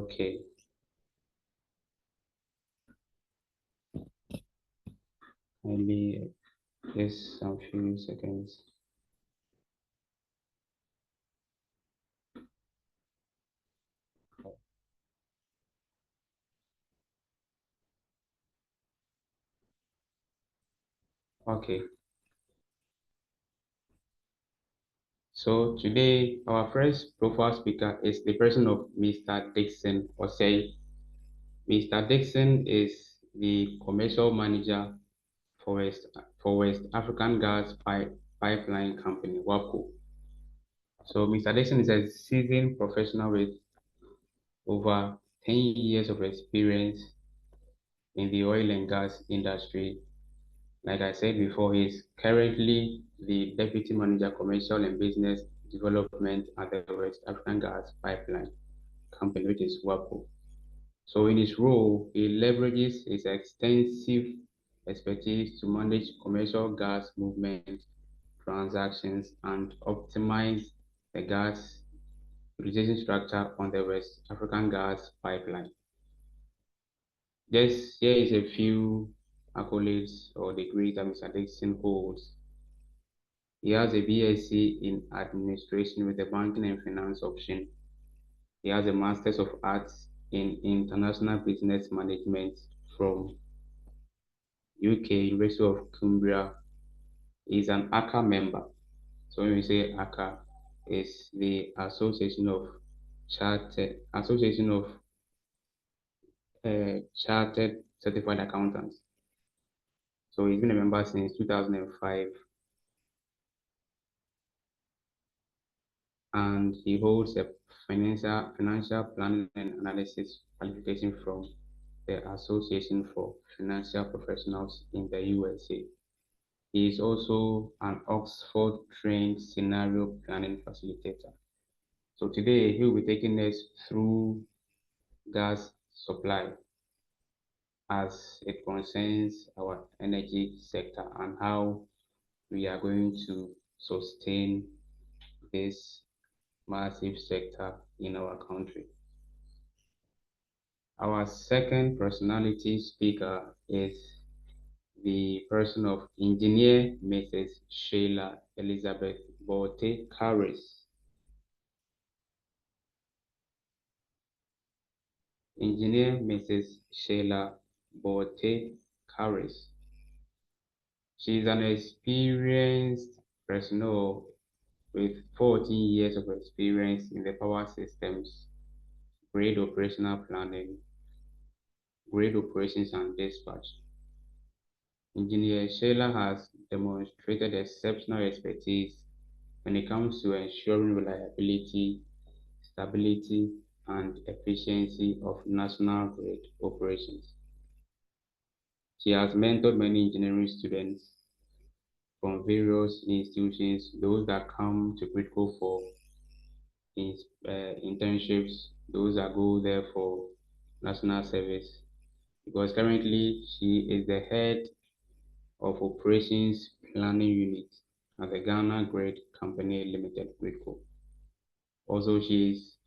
Okay. Maybe just some few seconds. Okay. So today our first profile speaker is the person of Mr. Dixon Osei. Mr. Dixon is the commercial manager for West African Pipeline Company, WAPCO. So Mr. Dixon is a seasoned professional with over 10 years of experience in the oil and gas industry. Like I said before, he's currently the Deputy Manager Commercial and Business Development at the West African Gas Pipeline Company, which is WAPCO. So in his role, he leverages his extensive expertise to manage commercial gas movement transactions and optimize the gas utilization structure on the West African Gas Pipeline. Just here is a few accolades or degrees that Mr. Dixon holds. He has a BSc in Administration with a Banking and Finance option. He has a Masters of Arts in International Business Management from UK, University of Cumbria. He is an ACA member. So when we say ACA, it's the Association of Chartered Certified Accountants. So he's been a member since 2005, and he holds a financial planning and analysis qualification from the Association for Financial Professionals in the USA. He is also an Oxford-trained scenario planning facilitator. So today he will be taking us through gas supply as it concerns our energy sector and how we are going to sustain this massive sector in our country. Our second personality speaker is the person of Engineer Mrs. Sheila Elizabeth Bote Carris. Engineer Mrs. Sheila Bote Carris. She is an experienced personnel with 14 years of experience in the power systems, grid operational planning, grid operations and dispatch. Engineer Sheila has demonstrated exceptional expertise when it comes to ensuring reliability, stability, and efficiency of national grid operations. She has mentored many engineering students from various institutions, those that come to Gridco for internships, those that go there for national service, because currently she is the head of Operations Planning Unit at the Ghana Grid Company Limited, Gridco. Also, she is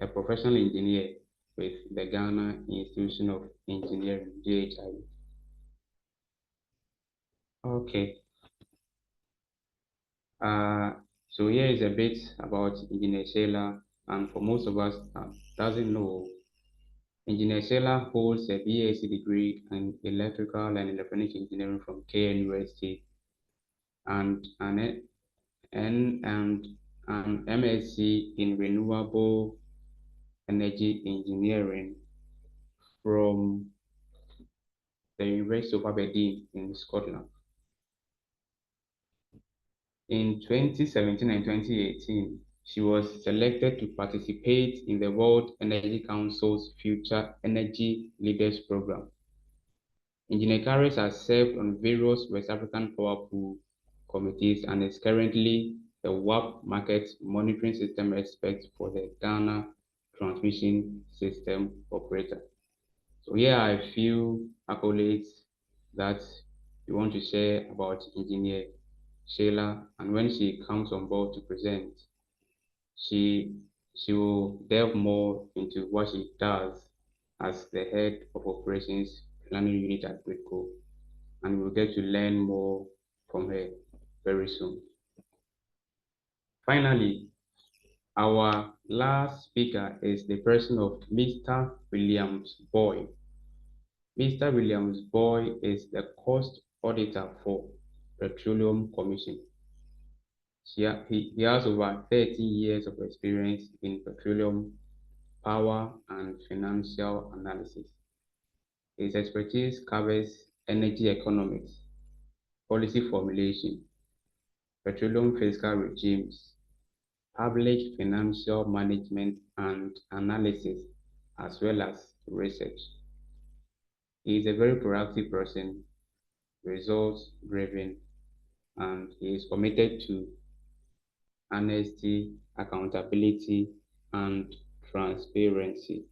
a professional engineer with the Ghana Institution of Engineering, GHI. Okay. So here is a bit about Engineer Sheila, and for most of us that doesn't know, Engineer Sheila holds a BSc degree in Electrical and Electronic Engineering from KNUST and an MSc in Renewable Energy Engineering from the University of Aberdeen in Scotland. In 2017 and 2018, she was selected to participate in the World Energy Council's Future Energy Leaders Program. Engineer Carris has served on various West African power pool committees and is currently the WAP market monitoring system expert for the Ghana Transmission System Operator. So here are a few accolades that we want to share about Engineer Sheila, and when she comes on board to present, she She will delve more into what she does as the head of operations planning unit at Bridco, and we'll get to learn more from her very soon. Finally, our last speaker is the person of Mr. Williams Boy. Mr. Williams Boy is the cost auditor for Petroleum Commission. He has over 30 years of experience in petroleum, power, and financial analysis. His expertise covers energy economics, policy formulation, petroleum fiscal regimes, public financial management and analysis, as well as research. He is a very proactive person, results driven, and he is committed to honesty, accountability, and transparency.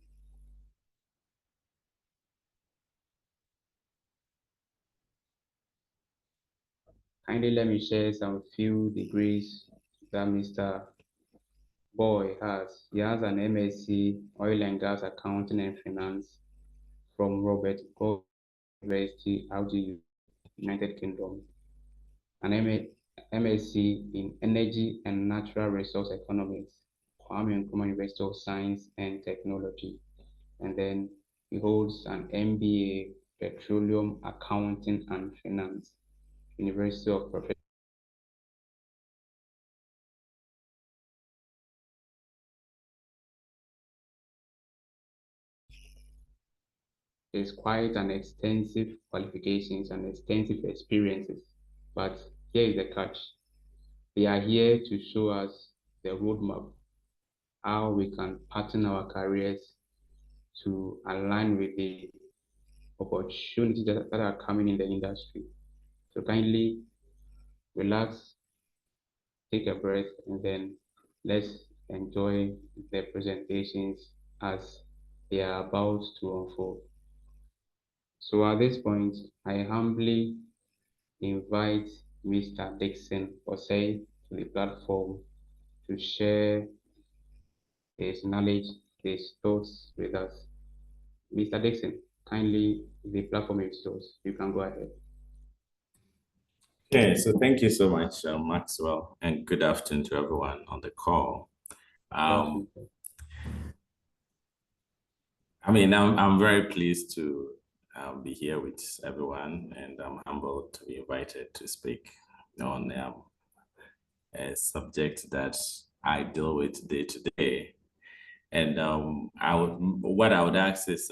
Kindly let me share some few degrees that Mr. Boy has. He has an MSc Oil and Gas Accounting and Finance from Robert Gould University, RGU, United Kingdom, an MSc in Energy and Natural Resource Economics, Kwame Nkrumah University of Science and Technology, and then he holds an MBA Petroleum Accounting and Finance, University of Professional. There's quite an extensive qualifications and extensive experiences, but here is the catch. They are here to show us the roadmap, how we can pattern our careers to align with the opportunities that are coming in the industry. So kindly relax, take a breath, and then let's enjoy the presentations as they are about to unfold. So at this point, I humbly invite Mr. Dixon Osei to the platform to share his knowledge, his thoughts with us. Mr. Dixon, kindly, the platform is yours. You can go ahead. Okay, so thank you so much, Maxwell, and good afternoon to everyone on the call. I'm very pleased to be here with everyone, and I'm humbled to be invited to speak on a subject that I deal with day to day. And what I would ask is,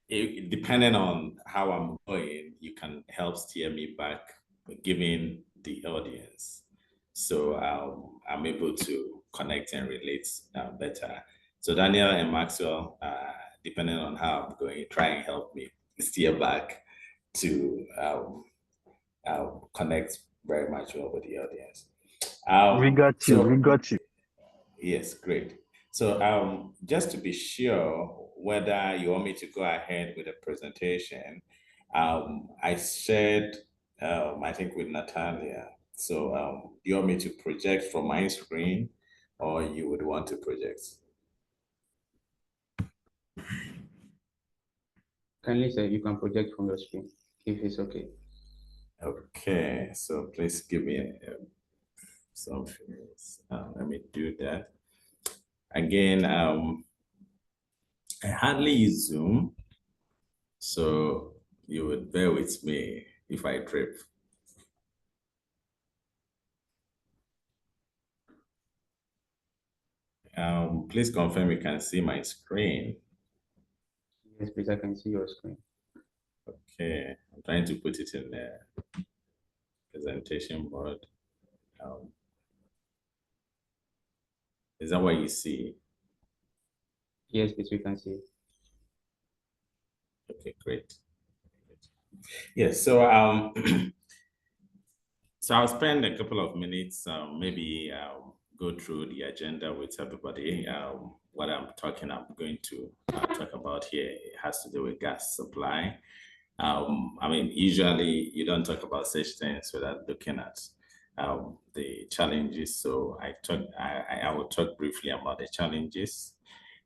depending on how I'm going, you can help steer me back, giving the audience, so I'm able to connect and relate better. So Daniel and Maxwell, depending on how I'm going, try and help me steer back to connect very much well with the audience. We got you. We got you. Yes, great. So just to be sure whether you want me to go ahead with the presentation, I shared, I think, with Natalia. So do you want me to project from my screen, or you would want to project? Kindly say you can project from your screen, if it's okay. Okay, so please give me some minutes. Let me do that. Again, I hardly use Zoom, so you would bear with me if I trip. Please confirm you can see my screen. Yes, please, I can see your screen. Okay, I'm trying to put it in the presentation board. Is that what you see? Yes, please, we can see. Okay, great. Yes, so so I'll spend a couple of minutes, maybe go through the agenda with everybody. What I'm going to talk about here, it has to do with gas supply. I mean, usually you don't talk about such things without looking at the challenges. So I will talk briefly about the challenges.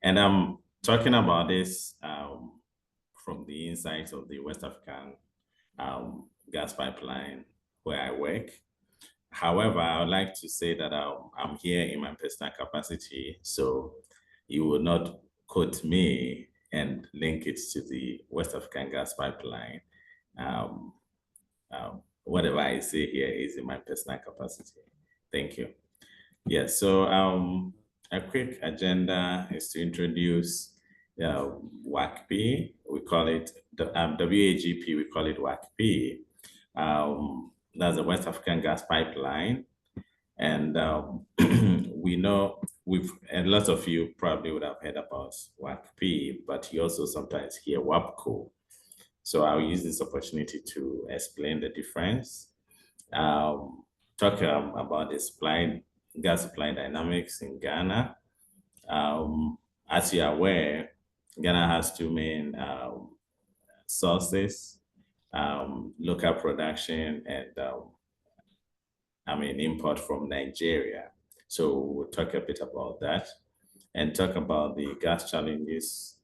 And I'm talking about this from the insights of the West African gas pipeline where I work. However, I would like to say that I'm here in my personal capacity, so you will not quote me and link it to the West African gas pipeline. Whatever I say here is in my personal capacity. Thank you. Yes, so a quick agenda is to introduce WACP. We call it WAGP, we call it WACP. That's the West African Gas Pipeline. And we know a lot of you probably would have heard about WACP, but you also sometimes hear WAPCO. So I'll use this opportunity to explain the difference, talk about the gas supply dynamics in Ghana. As you are aware, Ghana has two main sources, local production and import from Nigeria. So we'll talk a bit about that and talk about the gas challenges.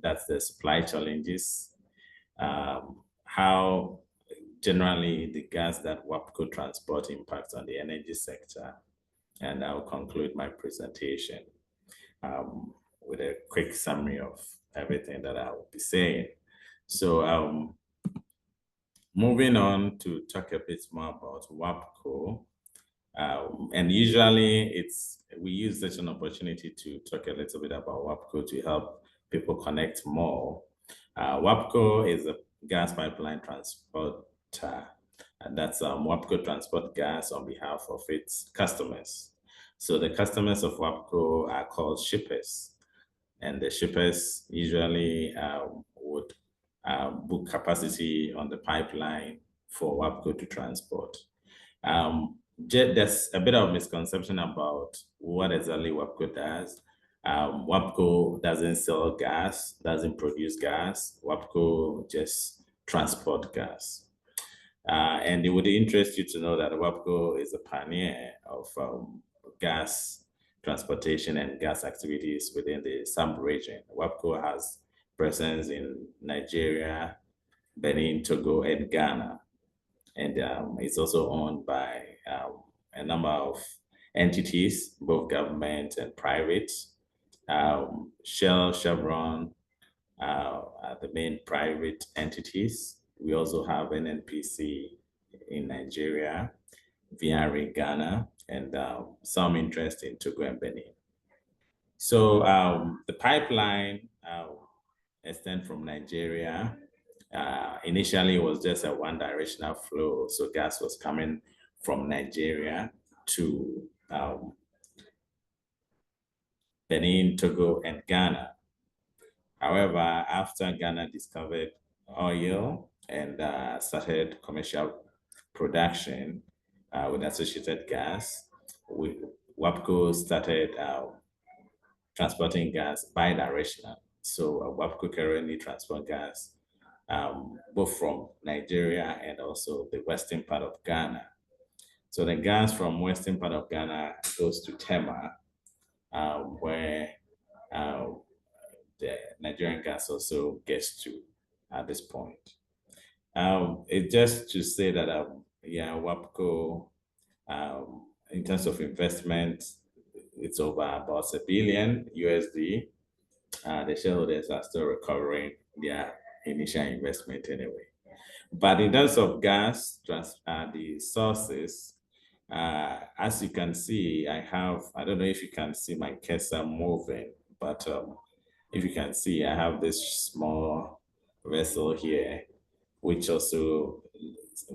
That's the supply challenges, how generally the gas that WAPCO transport impacts on the energy sector. And I'll conclude my presentation with a quick summary of everything that I will be saying. So moving on to talk a bit more about WAPCO. And usually we use such an opportunity to talk a little bit about WAPCO to help people connect more. WAPCO is a gas pipeline transporter, and that's WAPCO transport gas on behalf of its customers. So the customers of WAPCO are called shippers, and the shippers usually would book capacity on the pipeline for WAPCO to transport. There's a bit of misconception about what exactly WAPCO does. WAPCO doesn't sell gas, doesn't produce gas. WAPCO just transport gas. And it would interest you to know that WAPCO is a pioneer of gas transportation and gas activities within the SAMP region. WAPCO has presence in Nigeria, Benin, Togo, and Ghana. And it's also owned by a number of entities, both government and private. Shell, Chevron are the main private entities. We also have NNPC in Nigeria, VR Ghana, and some interest in Togo and Benin. So the pipeline extends from Nigeria. Initially, it was just a one-directional flow, so gas was coming from Nigeria to Benin, Togo, and Ghana. However, after Ghana discovered oil and started commercial production with associated gas, WAPCO started transporting gas bi-directional. So WAPCO currently transport gas both from Nigeria and also the western part of Ghana. So the gas from western part of Ghana goes to Tema, where the Nigerian gas also gets to at this point. It's just to say that WAPCO, in terms of investment, it's over about $1 billion USD. The shareholders are still recovering their initial investment anyway. But in terms of gas, the sources, as you can see, I don't know if you can see my cursor moving, but if you can see, I have this small vessel here, which also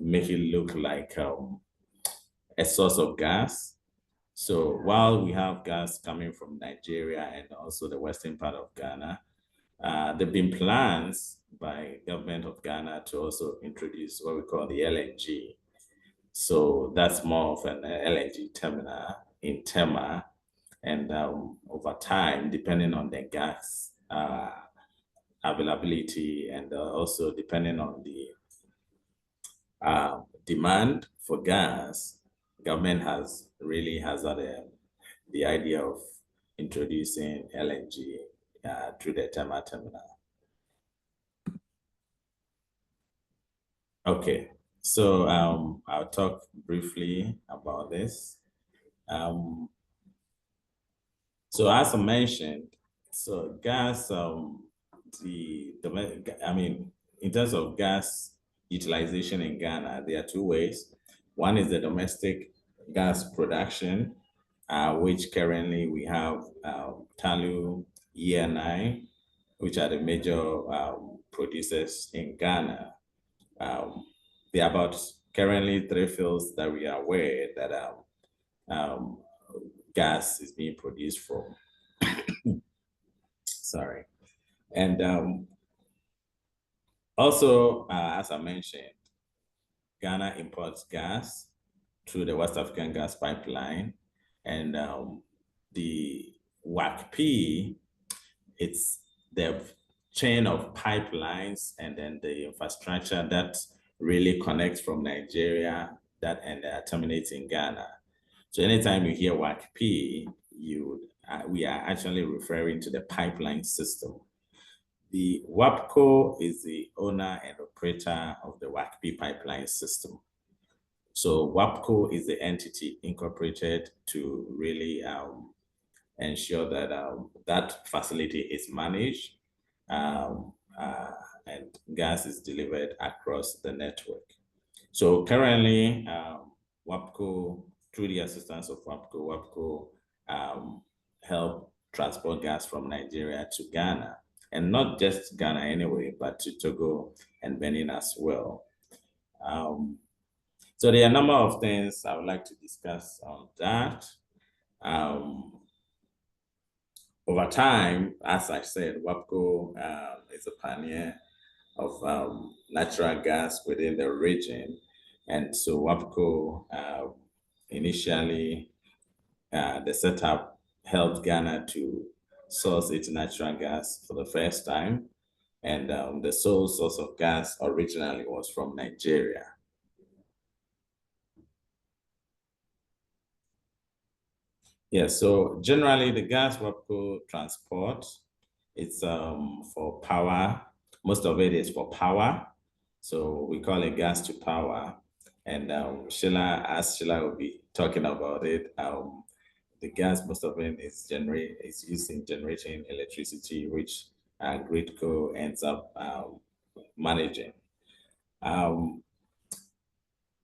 make it look like a source of gas. So while we have gas coming from Nigeria and also the western part of Ghana, there have been plans by government of Ghana to also introduce what we call the LNG. So that's more of an LNG terminal in Tema. And over time, depending on the gas availability and also depending on the demand for gas, government really has the idea of introducing LNG through the Tema terminal. Okay, so I'll talk briefly about this. So as I mentioned, so gas, in terms of gas utilization in Ghana, there are two ways. One is the domestic gas production, which currently we have Talu, ENI, which are the major producers in Ghana. There are about currently 3 fields that we are aware that gas is being produced from. Sorry. And also, as I mentioned, Ghana imports gas through the West African Gas Pipeline, and the WACP, it's the chain of pipelines and then the infrastructure that really connects from Nigeria and terminates in Ghana. So anytime you hear WACP, we are actually referring to the pipeline system. The WAPCO is the owner and operator of the WACP pipeline system. So WAPCO is the entity incorporated to really ensure that that facility is managed and gas is delivered across the network. So currently, WAPCO, through the assistance of WAPCO help transport gas from Nigeria to Ghana, and not just Ghana anyway, but to Togo and Benin as well. So there are a number of things I would like to discuss on that. Over time, as I said, WAPCO is a pioneer of natural gas within the region. And so WAPCO initially, the setup helped Ghana to source its natural gas for the first time. And the sole source of gas originally was from Nigeria. Yeah, so generally the gas WAPCO transport, it's for power. Most of it is for power. So we call it gas to power. And Sheila will be talking about it. The gas, most of it is used in generating electricity, which GridCo ends up managing.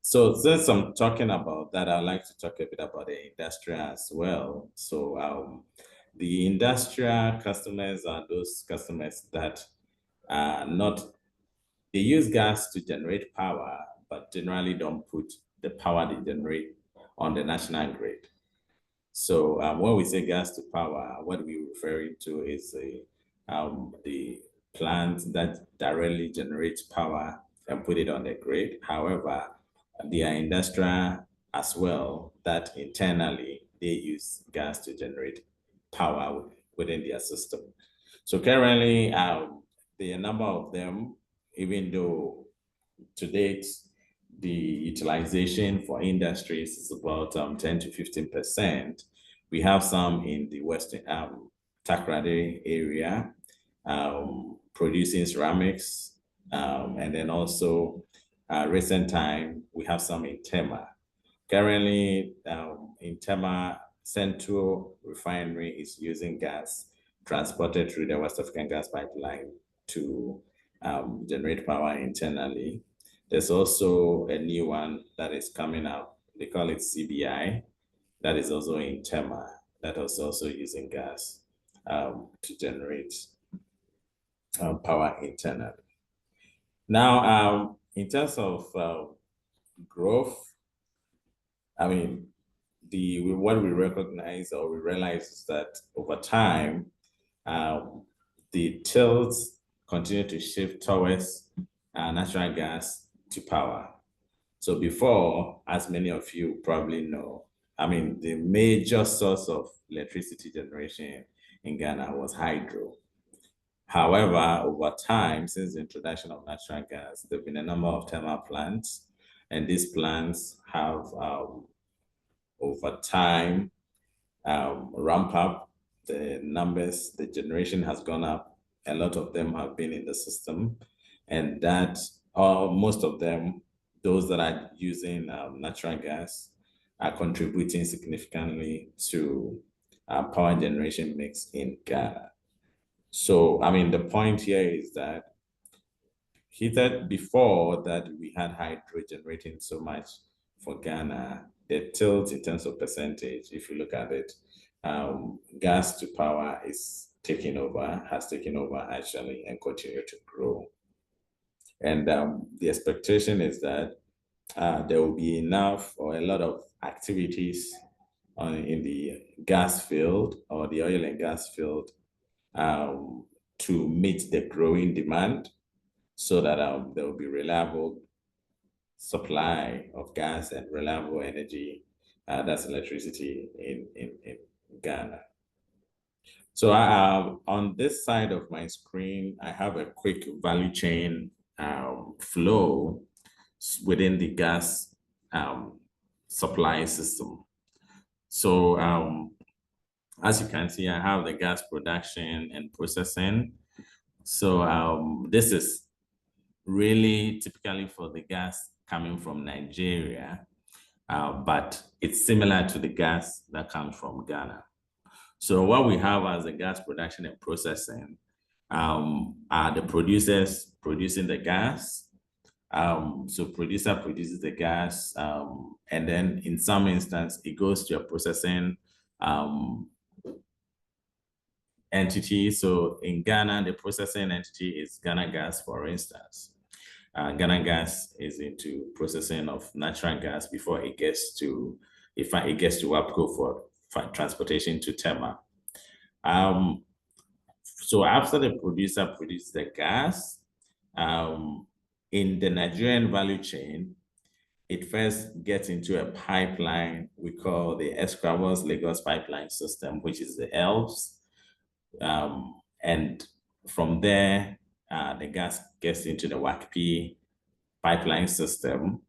So since I'm talking about that, I'd like to talk a bit about the industrial as well. So the industrial customers are those customers that they use gas to generate power, but generally don't put the power they generate on the national grid. So when we say gas to power, what we're referring to is the plant that directly generates power and put it on the grid. However, they are industrial as well that internally they use gas to generate power within their system. So currently, the number of them, even though to date, the utilization for industries is about 10 to 15%. We have some in the Western Takoradi area producing ceramics, and then also recent time, we have some in Tema. Currently, in Tema, Central Refinery is using gas transported through the West African Gas Pipeline to generate power internally. There's also a new one that is coming up. They call it CBI. That is also in Tema. That is also using gas to generate power internally. Now, in terms of growth, I mean, what we recognize or we realize is that over time, the tilts continue to shift towards natural gas to power. So before, as many of you probably know, I mean, the major source of electricity generation in Ghana was hydro. However, over time, since the introduction of natural gas, there have been a number of thermal plants, And these plants have, over time, ramp up the numbers. The generation has gone up. A lot of them have been in the system, and that, most of them, those that are using natural gas, are contributing significantly to power generation mix in Ghana. So, I mean, the point here is that he said before that we had hydro generating so much for Ghana, the tilt in terms of percentage, if you look at it, gas to power is taking over, has taken over actually, and continue to grow. And the expectation is that there will be enough or a lot of activities in the gas field or the oil and gas field to meet the growing demand, so that there will be reliable supply of gas and reliable energy, that's electricity in Ghana. So on this side of my screen, I have a quick value chain flow within the gas supply system. So as you can see, I have the gas production and processing. So this is really typically for the gas coming from Nigeria, but it's similar to the gas that comes from Ghana. So what we have as the gas production and processing are the producers producing the gas. So producer produces the gas, and then in some instance, it goes to a processing entity. So in Ghana, the processing entity is Ghana Gas, for instance. Ghana Gas is into processing of natural gas before it gets to, WAPCO for transportation to Tema. So after the producer produces the gas, in the Nigerian value chain, it first gets into a pipeline we call the Escravos Lagos Pipeline System, which is the ELPS. And from there, the gas gets into the WACP pipeline system,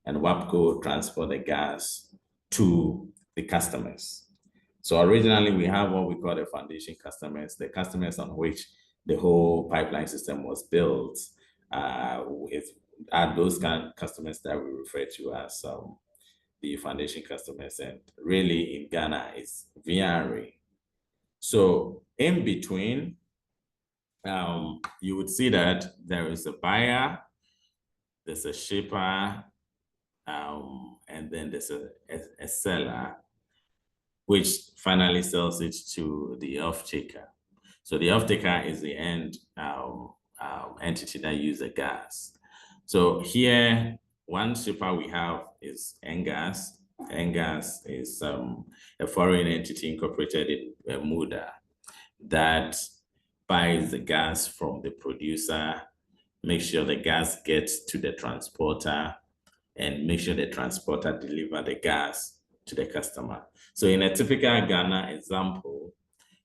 and WAPCO transport the gas to the customers. So originally, we have what we call the foundation customers, the customers on which the whole pipeline system was built. Are those kind of customers that we refer to as the foundation customers. And really in Ghana, it's VRA. So in between, you would see that there is a buyer, there's a shipper, and then there's a seller, which finally sells it to the off-taker. So the off-taker is the end entity that uses the gas. So here, one shipper we have is Engas. Engas is a foreign entity incorporated in Bermuda that buys the gas from the producer, make sure the gas gets to the transporter, and make sure the transporter delivers the gas to the customer. So in a typical Ghana example,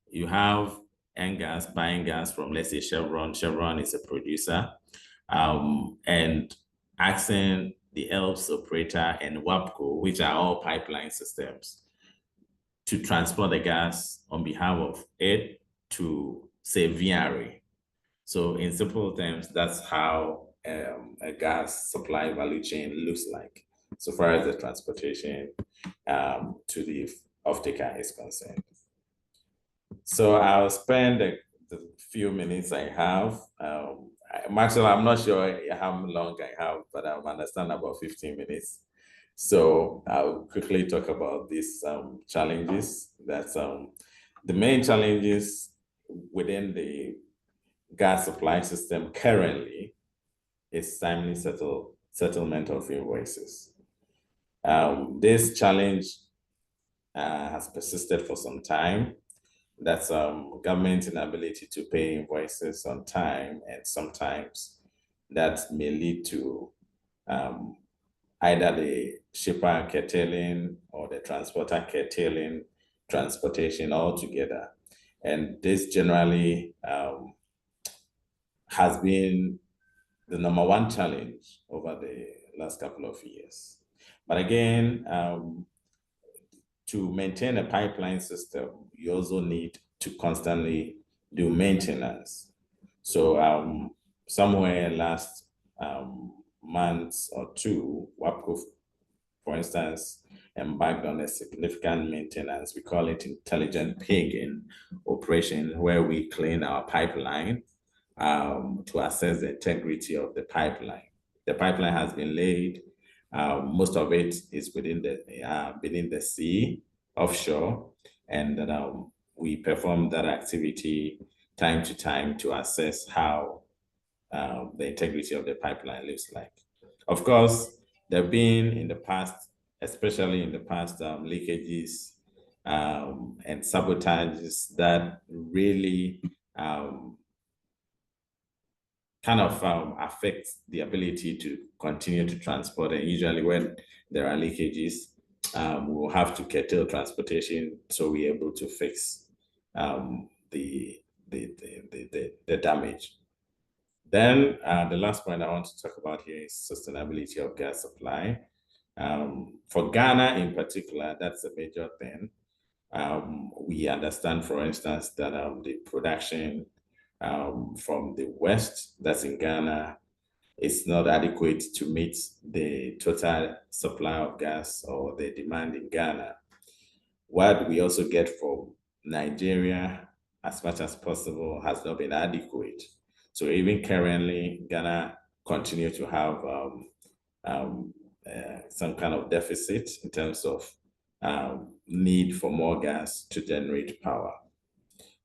you have Engas buying gas from, let's say, Chevron. Chevron is a producer, and asking the ELPS operator and WAPCO, which are all pipeline systems, to transport the gas on behalf of it to, say, VRA. So in simple terms, that's how a gas supply value chain looks like, so far as the transportation to the off-taker is concerned. So I'll spend the few minutes I have. Maxwell, I'm not sure how long I have, but I understand about 15 minutes. So I'll quickly talk about these challenges. That's the main challenges within the gas supply system currently is timely settlement of invoices. This challenge has persisted for some time. That's government inability to pay invoices on time, and sometimes that may lead to either the shipper curtailing or the transporter curtailing transportation altogether. And this generally has been the #1 challenge over the last couple of years. But again, to maintain a pipeline system, you also need to constantly do maintenance. So somewhere last month or two, WAPCO, for instance, embarked on a significant maintenance. We call it intelligent pigging operation, where we clean our pipeline to assess the integrity of the pipeline. The pipeline has been laid. Most of it is within the sea, offshore, and we perform that activity time to time to assess how the integrity of the pipeline looks like. Of course, there have been in the past, especially in the past, leakages and sabotages that really kind of affects the ability to continue to transport. And usually when there are leakages, we'll have to curtail transportation so we're able to fix the damage. Then the last point I want to talk about here is sustainability of gas supply. For Ghana in particular, that's a major thing. We understand, for instance, that the production from the West, that's in Ghana, is not adequate to meet the total supply of gas or the demand in Ghana. What we also get from Nigeria, as much as possible, has not been adequate. So even currently, Ghana continues to have some kind of deficit in terms of need for more gas to generate power.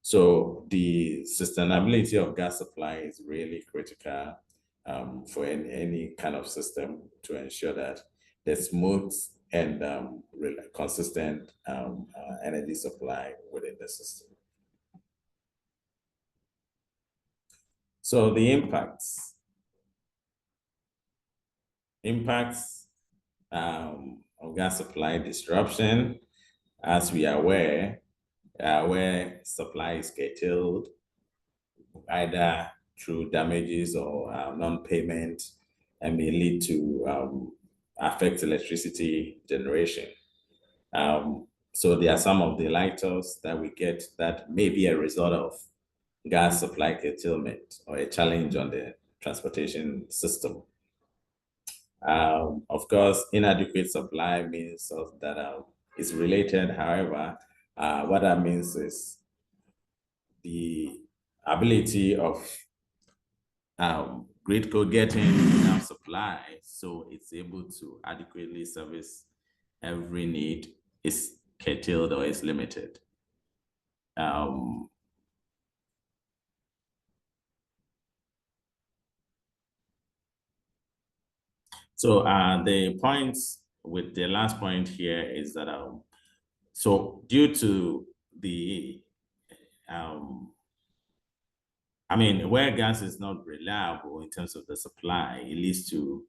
So the sustainability of gas supply is really critical for any kind of system to ensure that there's smooth and consistent energy supply within the system. So the impacts of gas supply disruption, as we are aware, where supply is curtailed, either through damages or non-payment, and may lead to affect electricity generation. So there are some of the lighters that we get that may be a result of gas supply curtailment or a challenge on the transportation system. Of course, inadequate supply means that it's related. However, what that means is the ability of GridCo getting enough supply so it's able to adequately service every need is curtailed or is limited. So the points with the last point here is that so due to the where gas is not reliable in terms of the supply, it leads to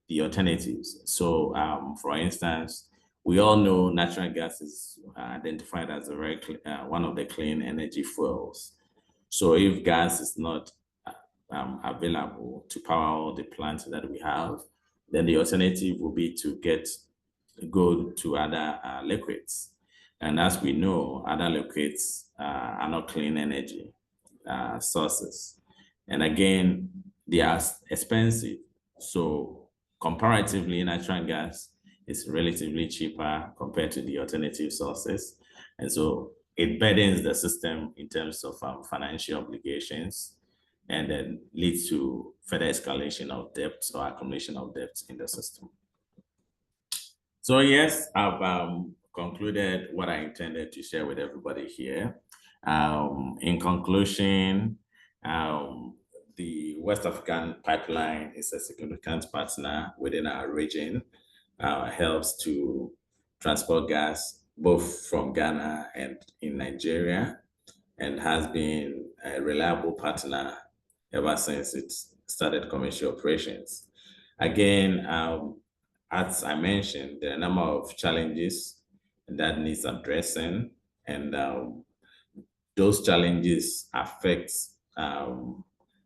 the alternatives. So for instance, we all know natural gas is identified as a very one of the clean energy fuels. So if gas is not available to power all the plants that we have, then the alternative will be to go to other liquids. And as we know, other liquids are not clean energy sources. And again, they are expensive. So comparatively, natural gas is relatively cheaper compared to the alternative sources. And so it burdens the system in terms of financial obligations, and then leads to further escalation of debts or accumulation of debts in the system. So yes, I've concluded what I intended to share with everybody here. In conclusion, the West African Pipeline is a significant partner within our region, helps to transport gas both from Ghana and in Nigeria, and has been a reliable partner ever since it started commercial operations. Again, as I mentioned, there are a number of challenges that needs addressing, and those challenges affect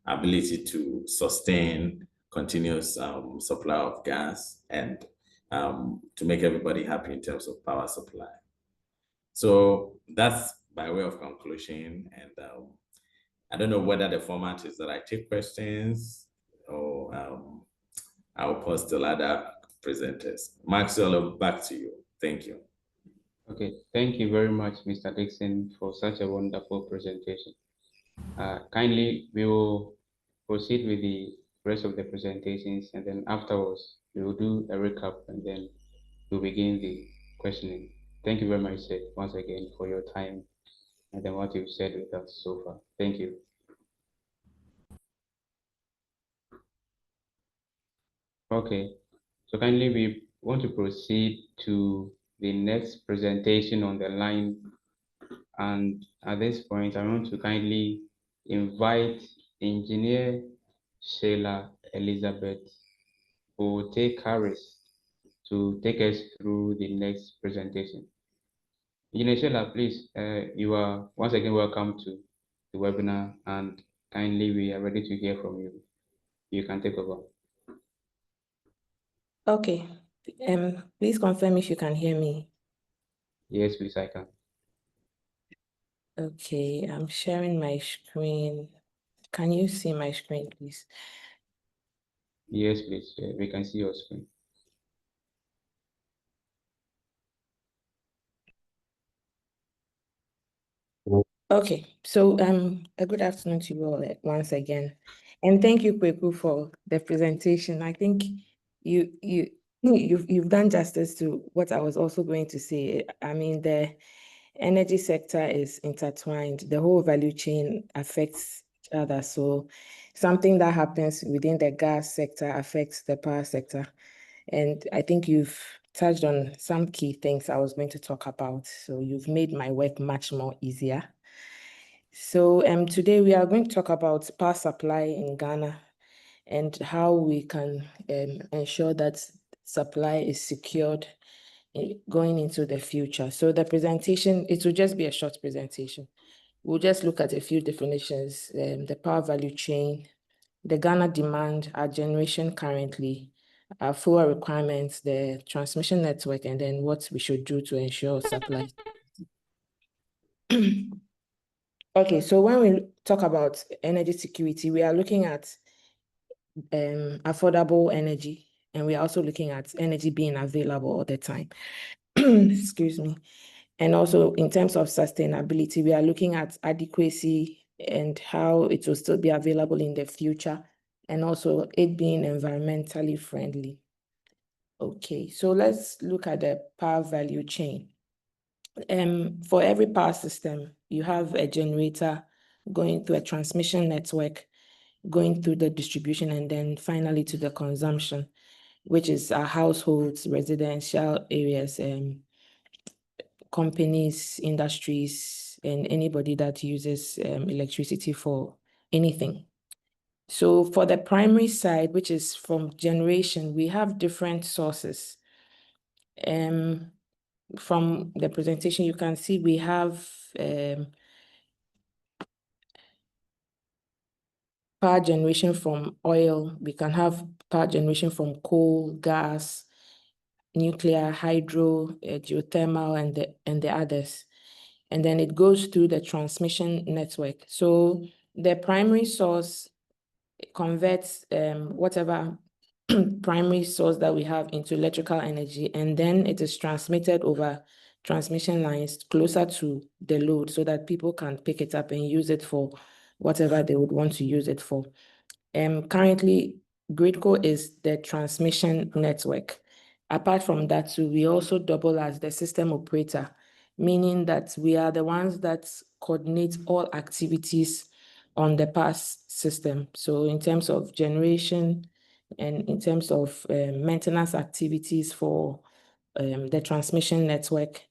ability to sustain continuous supply of gas and to make everybody happy in terms of power supply. So that's by way of conclusion. And I don't know whether the format is that I take questions or I'll pause till other presenters. Maxwell, back to you. Thank you. Okay, thank you very much, Mr. Dixon, for such a wonderful presentation. Kindly, we will proceed with the rest of the presentations, and then afterwards, we will do a recap, and then we'll begin the questioning. Thank you very much, sir, once again, for your time and then what you've said with us so far. Thank you. Okay, so kindly we want to proceed to the next presentation on the line. And at this point, I want to kindly invite Engineer Sheila Elizabeth who take Harris to take us through the next presentation. Engineer Sheila, please, you are once again welcome to the webinar, and kindly we are ready to hear from you. You can take over. Okay. Please confirm if you can hear me. Yes, please, I can. Okay, I'm sharing my screen. Can you see my screen, please? Yes, please. We can see your screen. Okay, so a good afternoon to you all once again, and thank you, Kweku, for the presentation. I think you've done justice to what I was also going to say. I mean, the energy sector is intertwined. The whole value chain affects each other. So something that happens within the gas sector affects the power sector. And I think you've touched on some key things I was going to talk about. So you've made my work much more easier. So today we are going to talk about power supply in Ghana and how we can ensure that supply is secured going into the future. So the presentation, it will just be a short presentation. We'll just look at a few definitions, the power value chain, the Ghana demand, our generation currently, our fuel requirements, the transmission network, and then what we should do to ensure supply. Okay, so when we talk about energy security, we are looking at affordable energy, and we are also looking at energy being available all the time. Excuse me. And also in terms of sustainability, we are looking at adequacy and how it will still be available in the future, and also it being environmentally friendly. Okay, so let's look at the power value chain. For every power system, you have a generator going through a transmission network, going through the distribution, and then finally to the consumption, which is our households, residential areas, companies, industries, and anybody that uses electricity for anything. So for the primary side, which is from generation, we have different sources. From the presentation, you can see we have power generation from oil. We can have power generation from coal, gas, nuclear, hydro, geothermal, and the others. And then it goes through the transmission network. So the primary source converts whatever primary source that we have into electrical energy, and then it is transmitted over transmission lines closer to the load so that people can pick it up and use it for whatever they would want to use it for. Currently, GRIDCO is the transmission network. Apart from that, too, we also double as the system operator, meaning that we are the ones that coordinate all activities on the power system. So in terms of generation and in terms of maintenance activities for the transmission network.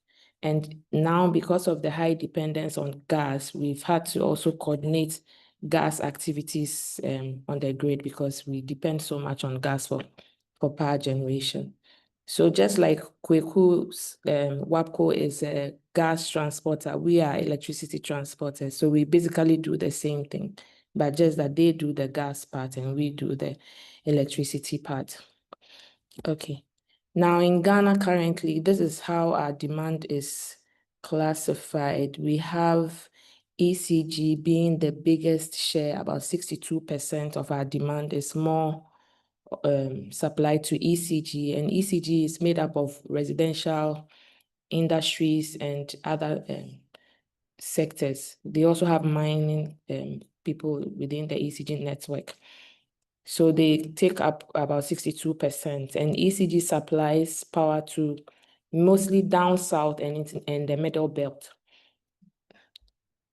And now, because of the high dependence on gas, we've had to also coordinate gas activities on the grid because we depend so much on gas for power generation. So just like Kweku's WAPCO is a gas transporter, we are electricity transporters. So we basically do the same thing. but just that they do the gas part and we do the electricity part. Okay. Now in Ghana currently, this is how our demand is classified. We have ECG being the biggest share, about 62% of our demand is more supplied to ECG, and ECG is made up of residential, industries, and other sectors. They also have mining people within the ECG network. So they take up about 62%, and ECG supplies power to mostly down south and in the middle belt.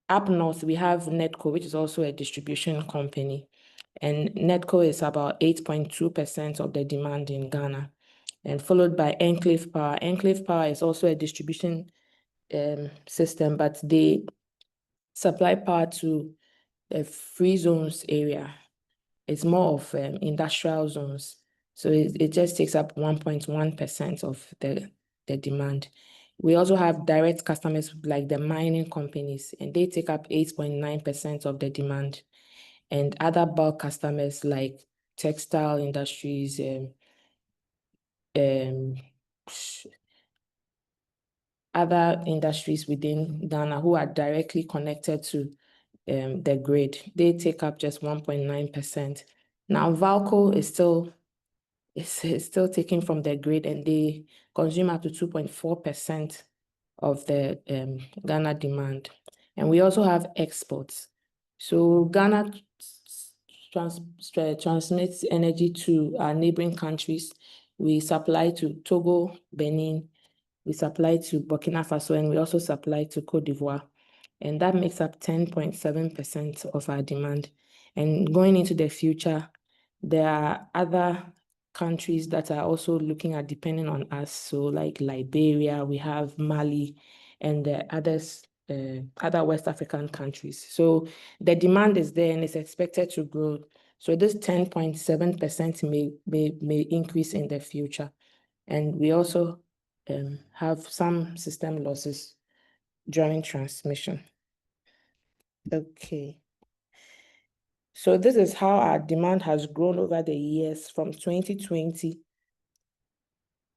Up north, we have NEDCO, which is also a distribution company. And NEDCO is about 8.2% of the demand in Ghana, and followed by Enclave Power. Enclave Power is also a distribution system, but they supply power to a free zones area. It's more of industrial zones. So it just takes up 1.1% of the demand. We also have direct customers like the mining companies, and they take up 8.9% of the demand. And other bulk customers like textile industries, other industries within Ghana who are directly connected to the grid, they take up just 1.9%. Now Valco is still taken from the grid, and they consume up to 2.4% of the Ghana demand. And we also have exports. So Ghana transmits energy to our neighboring countries. We supply to Togo, Benin, we supply to Burkina Faso, and we also supply to Cote d'Ivoire. And that makes up 10.7% of our demand. And going into the future, there are other countries that are also looking at depending on us. So like Liberia, we have Mali, and the others, other West African countries. So the demand is there and it's expected to grow. So this 10.7% may increase in the future. And we also have some system losses during transmission. Okay. So this is how our demand has grown over the years from 2020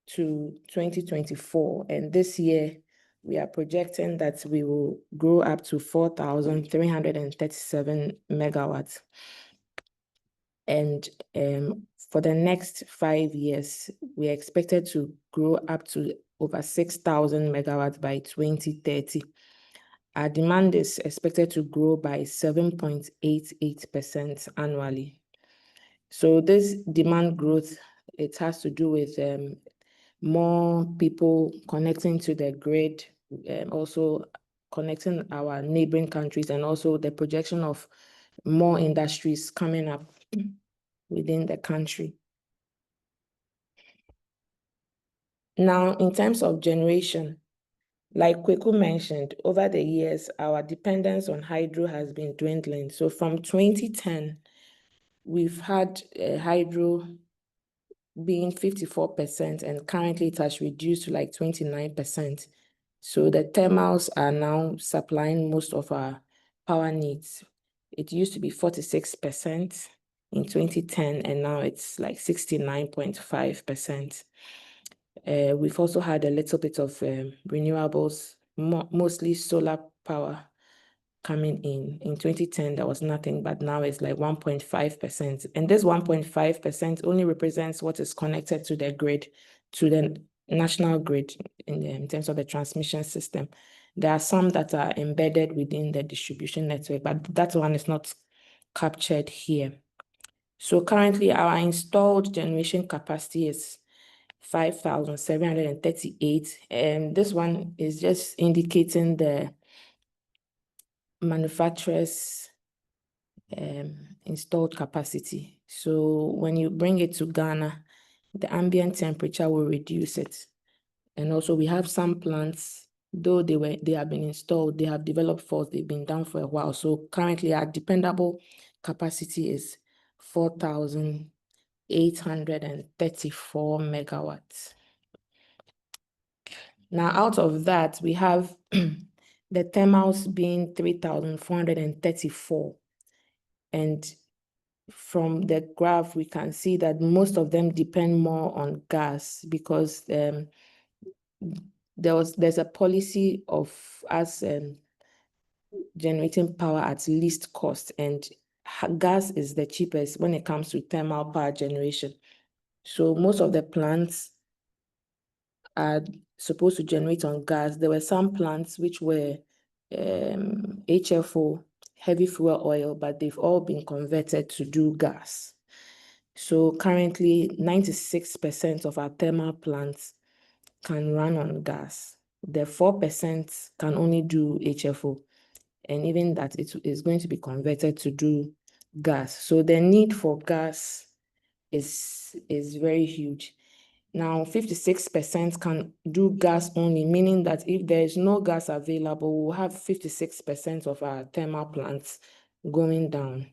to 2024. And this year, we are projecting that we will grow up to 4,337 megawatts. And for the next 5 years, we are expected to grow up to over 6,000 megawatts by 2030. Our demand is expected to grow by 7.88% annually. So this demand growth, it has to do with more people connecting to the grid, also connecting our neighboring countries, and also the projection of more industries coming up within the country. Now, in terms of generation, like Kweku mentioned, over the years, our dependence on hydro has been dwindling. So from 2010, we've had hydro being 54%, and currently it has reduced to like 29%. So the thermals are now supplying most of our power needs. It used to be 46% in 2010, and now it's like 69.5%. We've also had a little bit of renewables, mostly solar power coming in. In 2010, there was nothing, but now it's like 1.5%. And this 1.5% only represents what is connected to the grid, to the national grid in terms of the transmission system. There are some that are embedded within the distribution network, but that one is not captured here. So currently our installed generation capacity is 5,738. And this one is just indicating the manufacturer's installed capacity. So when you bring it to Ghana, the ambient temperature will reduce it. And also we have some plants, though they have been installed, they have developed faults, they've been down for a while. So currently our dependable capacity is 4,834 megawatts. Now, out of that, we have the thermals being 3,434. And from the graph, we can see that most of them depend more on gas because there's a policy of us generating power at least cost, and gas is the cheapest when it comes to thermal power generation. So most of the plants are supposed to generate on gas. There were some plants which were HFO, heavy fuel oil, but they've all been converted to do gas. So currently 96% of our thermal plants can run on gas. The 4% can only do HFO. And even that it is going to be converted to do gas. So the need for gas is very huge. Now, 56% can do gas only, meaning that if there is no gas available, we'll have 56% of our thermal plants going down.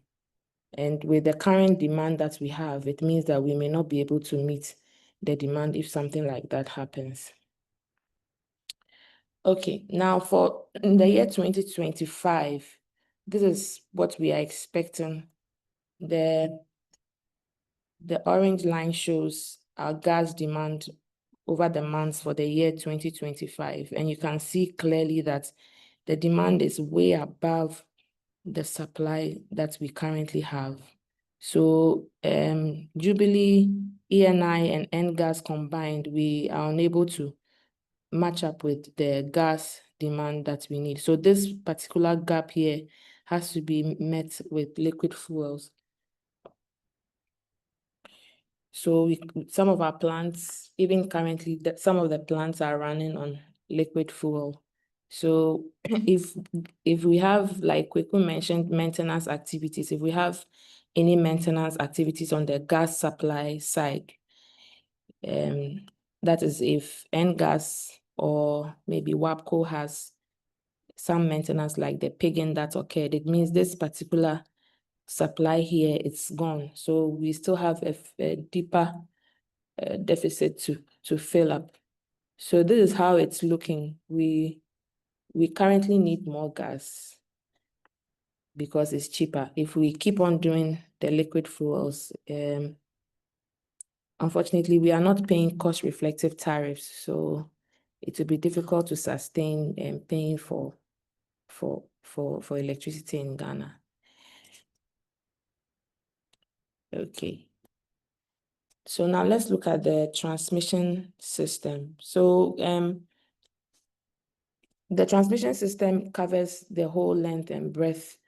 And with the current demand that we have, it means that we may not be able to meet the demand if something like that happens. Okay, now for the year 2025, this is what we are expecting. The orange line shows our gas demand over the months for the year 2025. And you can see clearly that the demand is way above the supply that we currently have. So Jubilee, ENI, and NGAS combined, we are unable to match up with the gas demand that we need. So this particular gap here has to be met with liquid fuels. So some of our plants, even currently, some of the plants are running on liquid fuel. So if we have, like Kweku mentioned, maintenance activities, if we have any maintenance activities on the gas supply side, that is if NGAS or maybe WAPCO has some maintenance like the pigging that occurred, it means this particular supply here, it's gone. So we still have a deeper deficit to fill up. So this is how it's looking. We currently need more gas because it's cheaper. If we keep on doing the liquid fuels, unfortunately, we are not paying cost-reflective tariffs, so it will be difficult to sustain paying for electricity in Ghana. Okay. So now let's look at the transmission system. So the transmission system covers the whole length and breadth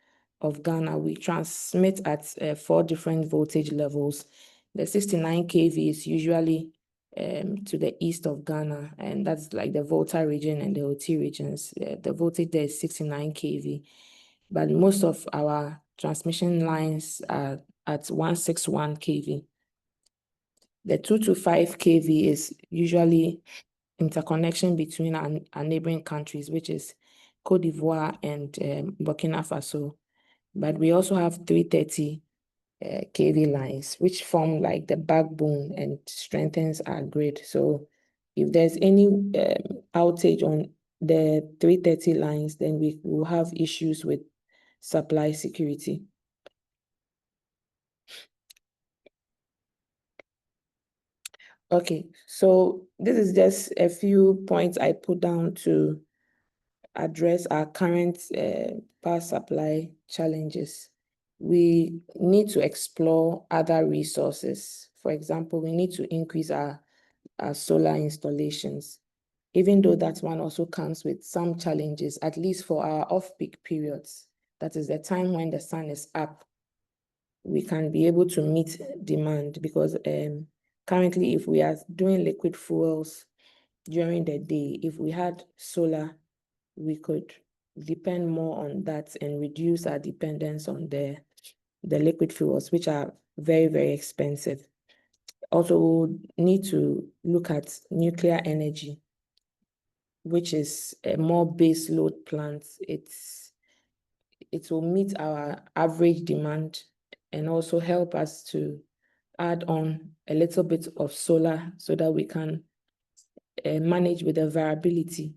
of Ghana. We transmit at 4 different voltage levels. The 69 kV is usually to the east of Ghana, and that's like the Volta region and the OT regions. The voltage there is 69 kV, but most of our transmission lines are at 161 kV. The 2 to 5 kV is usually interconnection between our neighboring countries, which is Cote d'Ivoire and Burkina Faso. But we also have 330 kV lines, which form like the backbone and strengthens our grid. So if there's any outage on the 330 lines, then we will have issues with supply security. Okay, so this is just a few points I put down to address our current power supply challenges. We need to explore other resources. For example, we need to increase our solar installations, even though that one also comes with some challenges, at least for our off-peak periods. That is the time when the sun is up, we can be able to meet demand because currently, if we are doing liquid fuels during the day, if we had solar, we could depend more on that and reduce our dependence on the liquid fuels, which are very, very expensive. Also, we'll need to look at nuclear energy, which is a more base load plant. It will meet our average demand and also help us to add on a little bit of solar so that we can manage with the variability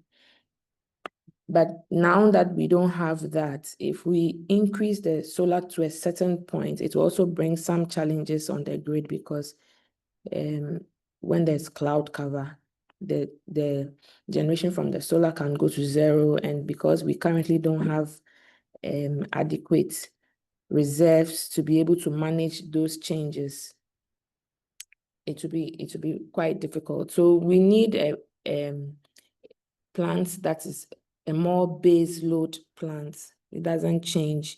But now that we don't have that, if we increase the solar to a certain point, it will also bring some challenges on the grid because when there's cloud cover, the generation from the solar can go to zero. And because we currently don't have adequate reserves to be able to manage those changes, it will be quite difficult. So we need a plant that is a more base load plant. It doesn't change.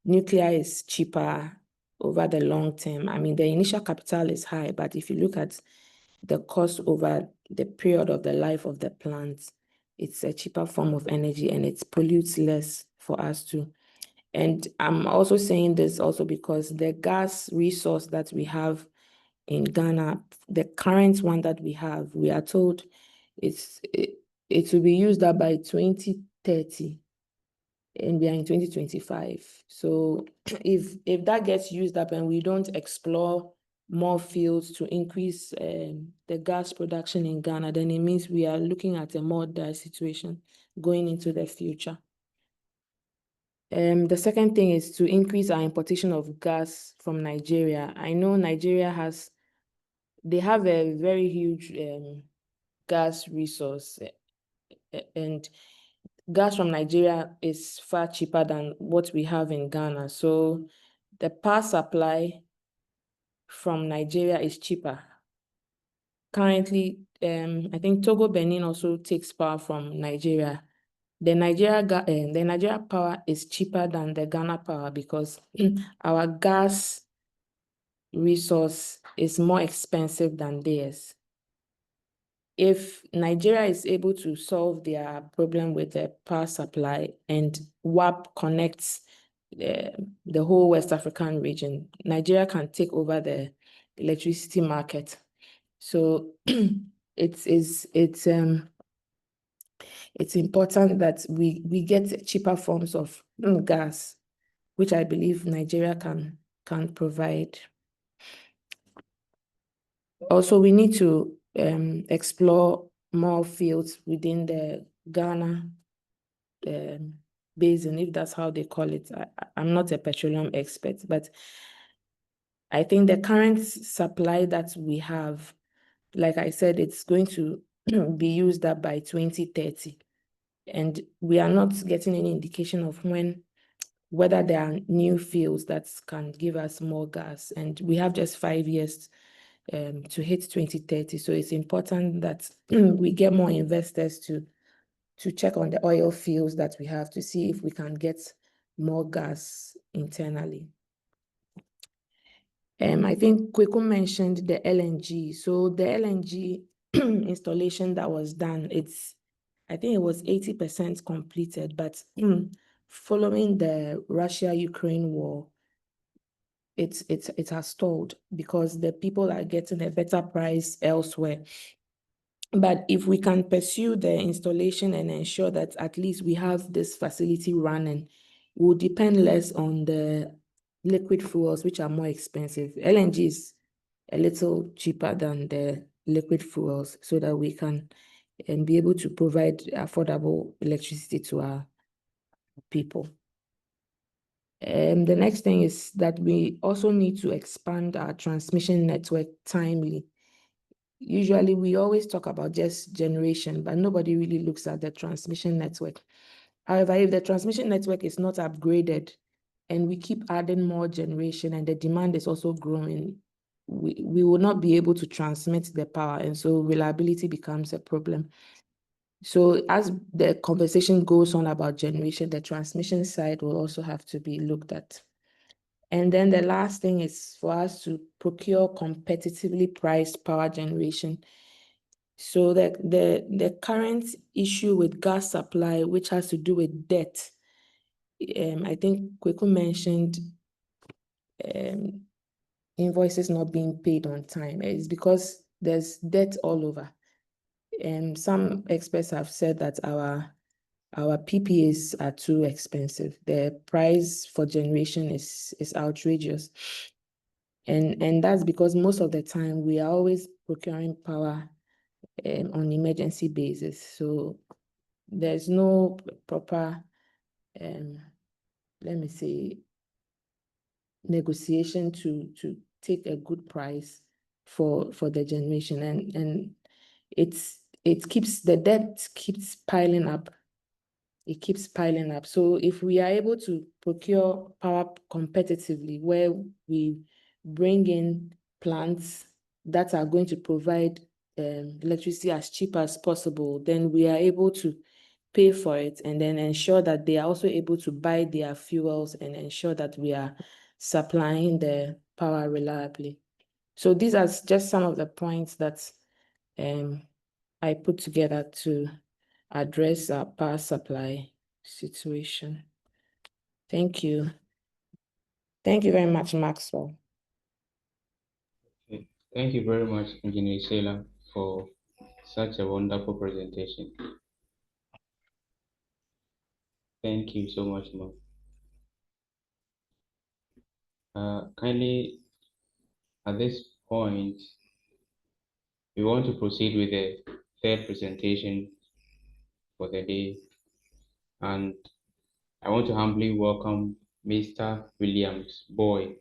Nuclear is cheaper over the long term. I mean, the initial capital is high, but if you look at the cost over the period of the life of the plant, it's a cheaper form of energy and it pollutes less for us too. And I'm also saying this also because the gas resource that we have in Ghana, the current one that we have, we are told it will be used up by 2030, and we are in 2025. So if that gets used up and we don't explore more fields to increase the gas production in Ghana, then it means we are looking at a more dire situation going into the future. The second thing is to increase our importation of gas from Nigeria. I know Nigeria they have a very huge gas resource, and gas from Nigeria is far cheaper than what we have in Ghana. So the power supply from Nigeria is cheaper. Currently, I think Togo Benin also takes power from Nigeria. The Nigeria power is cheaper than the Ghana power because our gas resource is more expensive than theirs. If Nigeria is able to solve their problem with the power supply and WAP connects the whole West African region, Nigeria can take over the electricity market. So it's important that we get cheaper forms of gas, which I believe Nigeria can provide. Also, we need to explore more fields within the Ghana basin, if that's how they call it. I'm not a petroleum expert, but I think the current supply that we have, like I said, it's going to be used up by 2030. And we are not getting any indication of whether there are new fields that can give us more gas. And we have just 5 years to hit 2030. So it's important that we get more investors to check on the oil fields that we have to see if we can get more gas internally. I think Kweku mentioned the LNG. So the LNG installation that was done, I think it was 80% completed, but following the Russia-Ukraine war, it has stalled because the people are getting a better price elsewhere. But if we can pursue the installation and ensure that at least we have this facility running, we'll depend less on the liquid fuels, which are more expensive. LNG is a little cheaper than the liquid fuels so that we can be able to provide affordable electricity to our people. The next thing is that we also need to expand our transmission network timely. Usually, we always talk about just generation, but nobody really looks at the transmission network. However, if the transmission network is not upgraded and we keep adding more generation and the demand is also growing, we will not be able to transmit the power. And so reliability becomes a problem. So as the conversation goes on about generation, the transmission side will also have to be looked at. And then the last thing is for us to procure competitively priced power generation. So the current issue with gas supply, which has to do with debt, I think Kweku mentioned invoices not being paid on time. It's because there's debt all over. Some experts have said that our PPAs are too expensive. The price for generation is outrageous. And that's because most of the time we are always procuring power on emergency basis. So there's no proper, let me say, negotiation to take a good price for the generation, and the debt keeps piling up. It keeps piling up. So if we are able to procure power competitively, where we bring in plants that are going to provide electricity as cheap as possible, then we are able to pay for it and then ensure that they are also able to buy their fuels and ensure that we are supplying the power reliably. So these are just some of the points that I put together to address our power supply situation. Thank you. Thank you very much, Maxwell. Okay. Thank you very much, Engineer Sheila, for such a wonderful presentation. Thank you so much, Mom. Kindly, at this point, we want to proceed with the third presentation for the day, and I want to humbly welcome Mr. Williams Boy,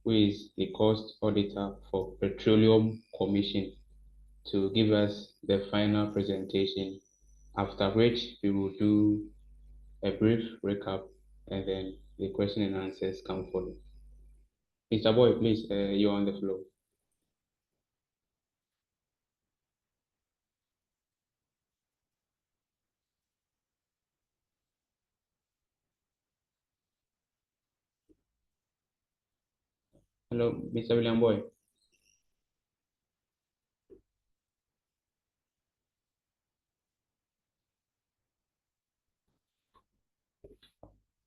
who is the cost auditor for Petroleum Commission, to give us the final presentation, after which we will do a brief recap and then the question and answers can follow. Mr. Boy, please, you're on the floor. Hello, Mr. William Boy.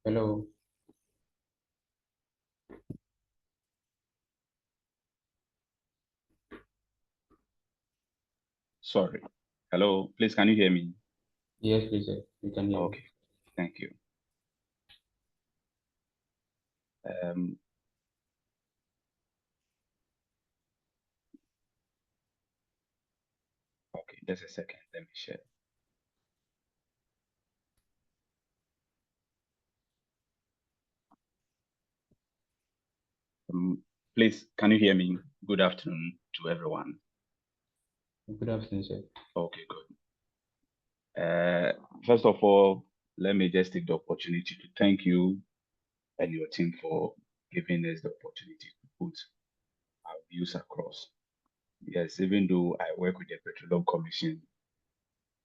Hello. Sorry. Hello, please, can you hear me? Yes, please, we can hear you. Okay, thank you. Okay, just a second, let me share. Please, can you hear me? Good afternoon to everyone. Good afternoon, sir. Okay, good. First of all, let me just take the opportunity to thank you and your team for giving us the opportunity to put our views across. Yes, even though I work with the Petroleum Commission,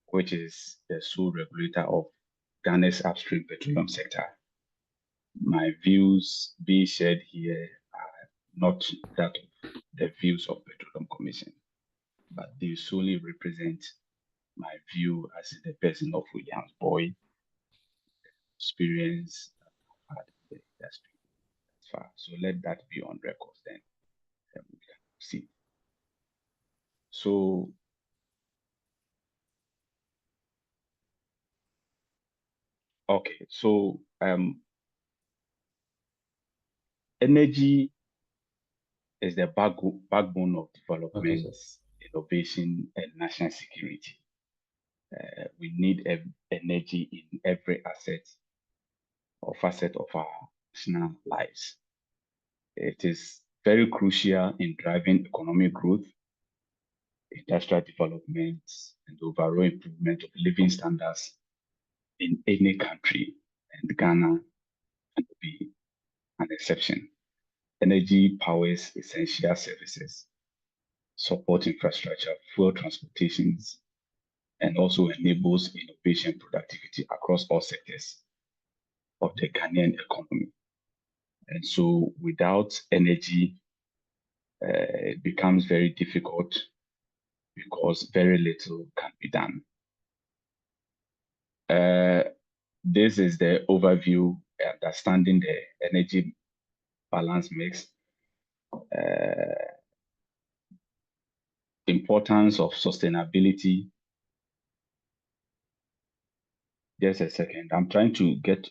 which is the sole regulator of Ghana's upstream petroleum sector, my views being shared here are not that of the views of Petroleum Commission, but they solely represent my view as the person of Williams Boy, experience I've had in the industry as far. So let that be on record then. We can see. So okay, so energy is the backbone of development, innovation, and national security. We need energy in every facet of our national lives. It is very crucial in driving economic growth, industrial development, and overall improvement of living standards in any country, and Ghana can be an exception. Energy powers essential services, support infrastructure, fuel transportations, and also enables innovation and productivity across all sectors of the Ghanaian economy. And so without energy, it becomes very difficult because very little can be done. This is the overview, understanding the energy balance mix, importance of sustainability. Just a second, I'm trying to get.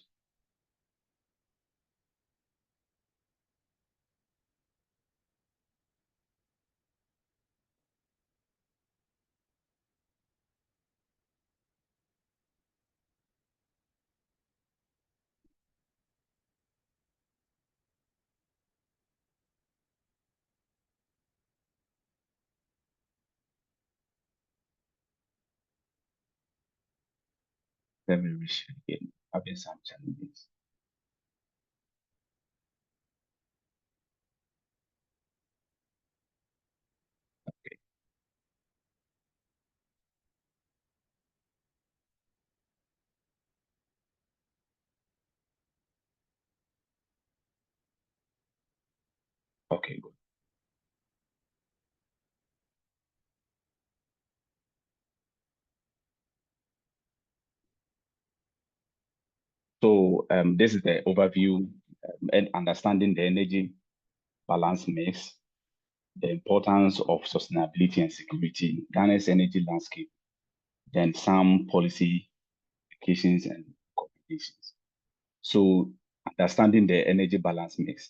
Let me reshare again. Having some challenges. Okay, good. So this is the overview and understanding the energy balance mix, the importance of sustainability and security, Ghana's energy landscape, then some policy implications and recommendations. So understanding the energy balance mix.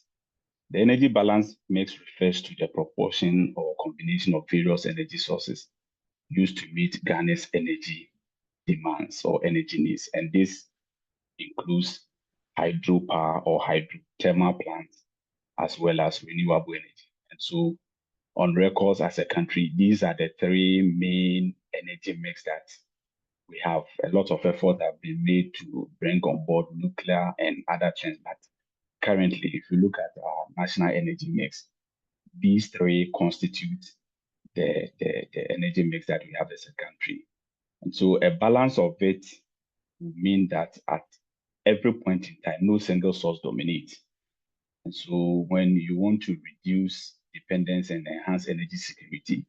The energy balance mix refers to the proportion or combination of various energy sources used to meet Ghana's energy demands or energy needs. And this includes hydropower or hydrothermal plants, as well as renewable energy. And so on records as a country, these are the three main energy mix that we have. A lot of effort have been made to bring on board nuclear and other things. But currently, if you look at our national energy mix, these three constitute the energy mix that we have as a country. And so a balance of it would mean that at every point in time, no single source dominates. And so when you want to reduce dependence and enhance energy security,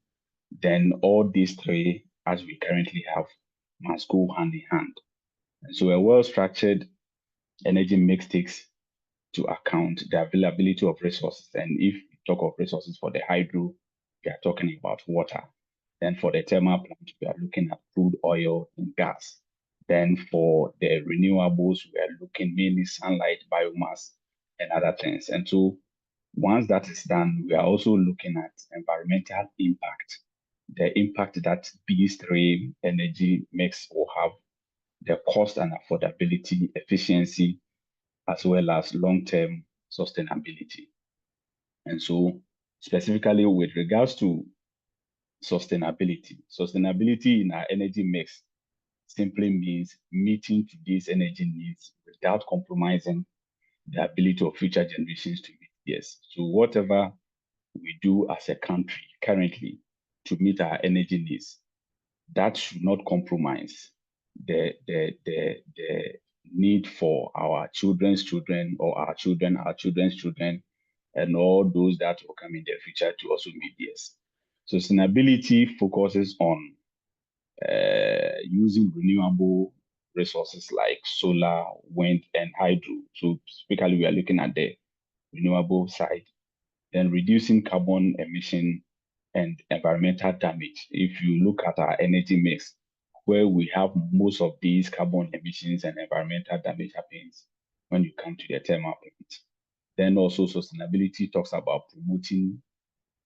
then all these three, as we currently have, must go hand in hand. And so a well-structured energy mix takes to account the availability of resources. And if we talk of resources for the hydro, we are talking about water. Then for the thermal plant, we are looking at crude oil and gas. Then for the renewables, we are looking mainly sunlight, biomass, and other things. And so once that is done, we are also looking at environmental impact, the impact that these three energy mix will have, the cost and affordability, efficiency, as well as long-term sustainability. And so specifically with regards to sustainability in our energy mix simply means meeting today's energy needs without compromising the ability of future generations to meet theirs. So whatever we do as a country currently to meet our energy needs, that should not compromise the need for our children's children or our children's children, and all those that will come in the future to also meet theirs. So sustainability focuses on using renewable resources like solar, wind, and hydro. So specifically, we are looking at the renewable side, then reducing carbon emission and environmental damage. If you look at our energy mix, where we have most of these carbon emissions and environmental damage happens when you come to the thermal plant. Then also sustainability talks about promoting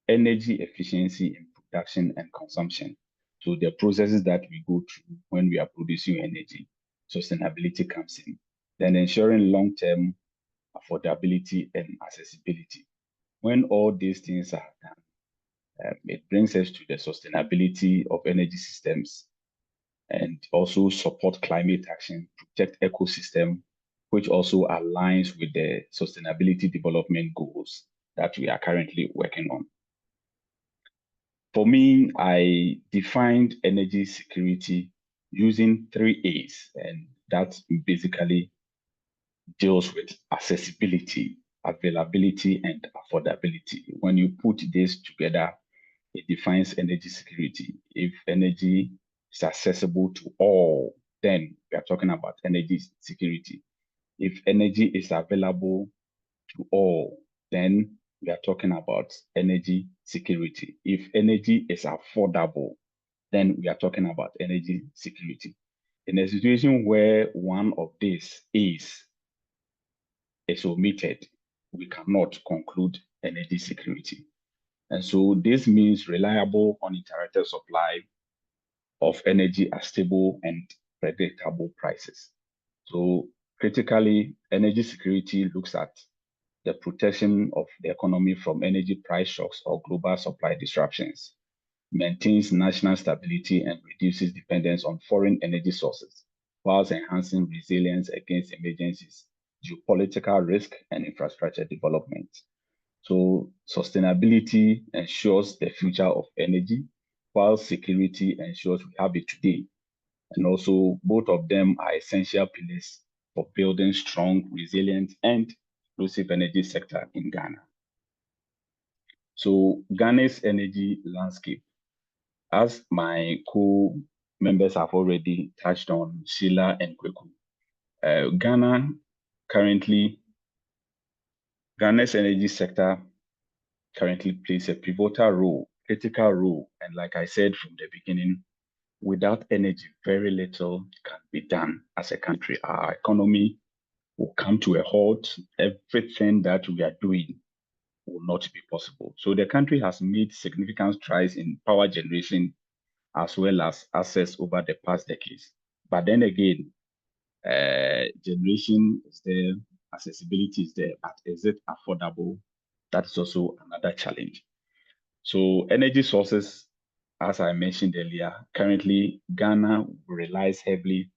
energy efficiency in production and consumption. So the processes that we go through when we are producing energy, sustainability comes in. Then ensuring long-term affordability and accessibility. When all these things are done, it brings us to the sustainability of energy systems and also support climate action, protect ecosystem, which also aligns with the sustainability development goals that we are currently working on. For me, I defined energy security using 3 A's, and that basically deals with accessibility, availability, and affordability. When you put this together, it defines energy security. If energy is accessible to all, then we are talking about energy security. If energy is available to all, then we are talking about energy security. If energy is affordable, then we are talking about energy security. In a situation where one of these is omitted, we cannot conclude energy security. And so this means reliable, uninterrupted supply of energy at stable and predictable prices. So critically, energy security looks at the protection of the economy from energy price shocks or global supply disruptions, maintains national stability and reduces dependence on foreign energy sources, whilst enhancing resilience against emergencies, geopolitical risk, and infrastructure development. So sustainability ensures the future of energy, while security ensures we have it today. And also both of them are essential pillars for building strong, resilient, and inclusive energy sector in Ghana. So Ghana's energy landscape, as my co-members have already touched on, Sheila and Kweku, Ghana's energy sector currently plays a pivotal role, critical role, and like I said from the beginning, without energy, very little can be done as a country. Our economy will come to a halt. Everything that we are doing will not be possible. So the country has made significant strides in power generation as well as access over the past decades. But then again, generation is there, accessibility is there, but is it affordable? That is also another challenge. So energy sources, as I mentioned earlier, currently Ghana relies heavily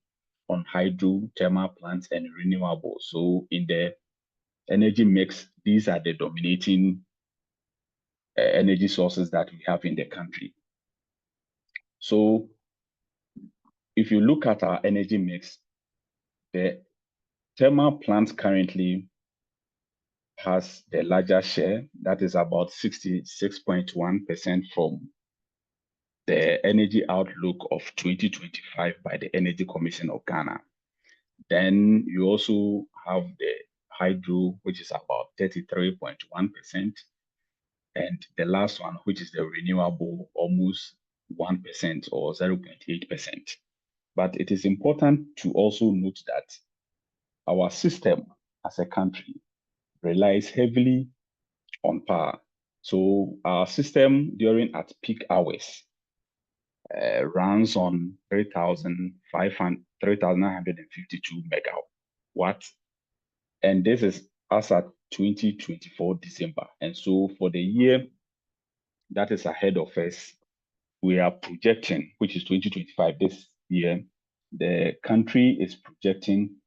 on hydro, thermal plants, and renewables. So in the energy mix, these are the dominating energy sources that we have in the country. So if you look at our energy mix, the thermal plants currently has the larger share, that is about 66.1% from the energy outlook of 2025 by the Energy Commission of Ghana. Then you also have the hydro, which is about 33.1%. And the last one, which is the renewable, almost 1% or 0.8%. But it is important to also note that our system as a country relies heavily on power. So our system during at peak hours runs on 3,952 megawatt. And this is as at 2024 December. And so for the year that is ahead of us, we are projecting, which is 2025 this year, the country is projecting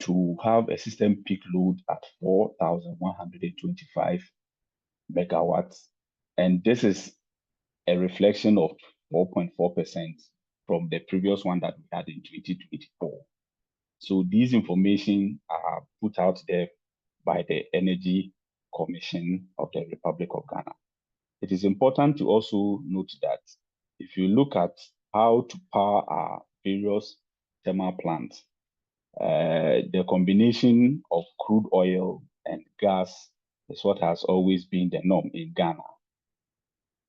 to have a system peak load at 4,125 megawatts. And this is a reflection of 4.4% from the previous one that we had in 2024. So these information are put out there by the Energy Commission of the Republic of Ghana. It is important to also note that if you look at how to power our various thermal plants, the combination of crude oil and gas is what has always been the norm in Ghana.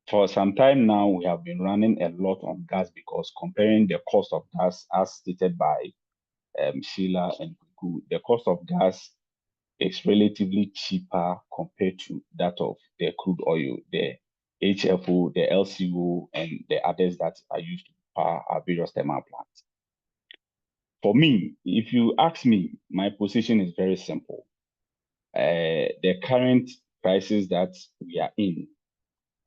For some time now, we have been running a lot on gas because comparing the cost of gas as stated by Sheila and Kweku, the cost of gas is relatively cheaper compared to that of the crude oil, the HFO, the LCO, and the others that are used to power our various thermal plants. For me, if you ask me, my position is very simple. The current crisis that we are in,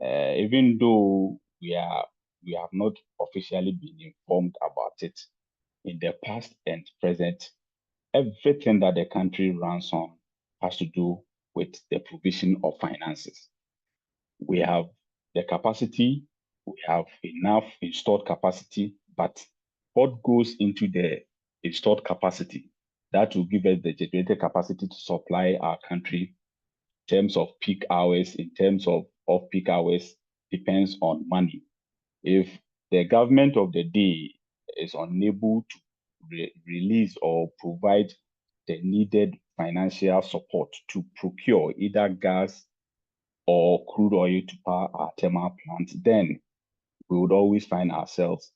even though we have not officially been informed about it in the past and present, everything that the country runs on has to do with the provision of finances. We have the capacity, we have enough installed capacity, but what goes into the installed capacity, that will give us the generated capacity to supply our country in terms of peak hours, in terms of off-peak hours, depends on money. If the government of the day is unable to release or provide the needed financial support to procure either gas or crude oil to power our thermal plants, then we would always find ourselves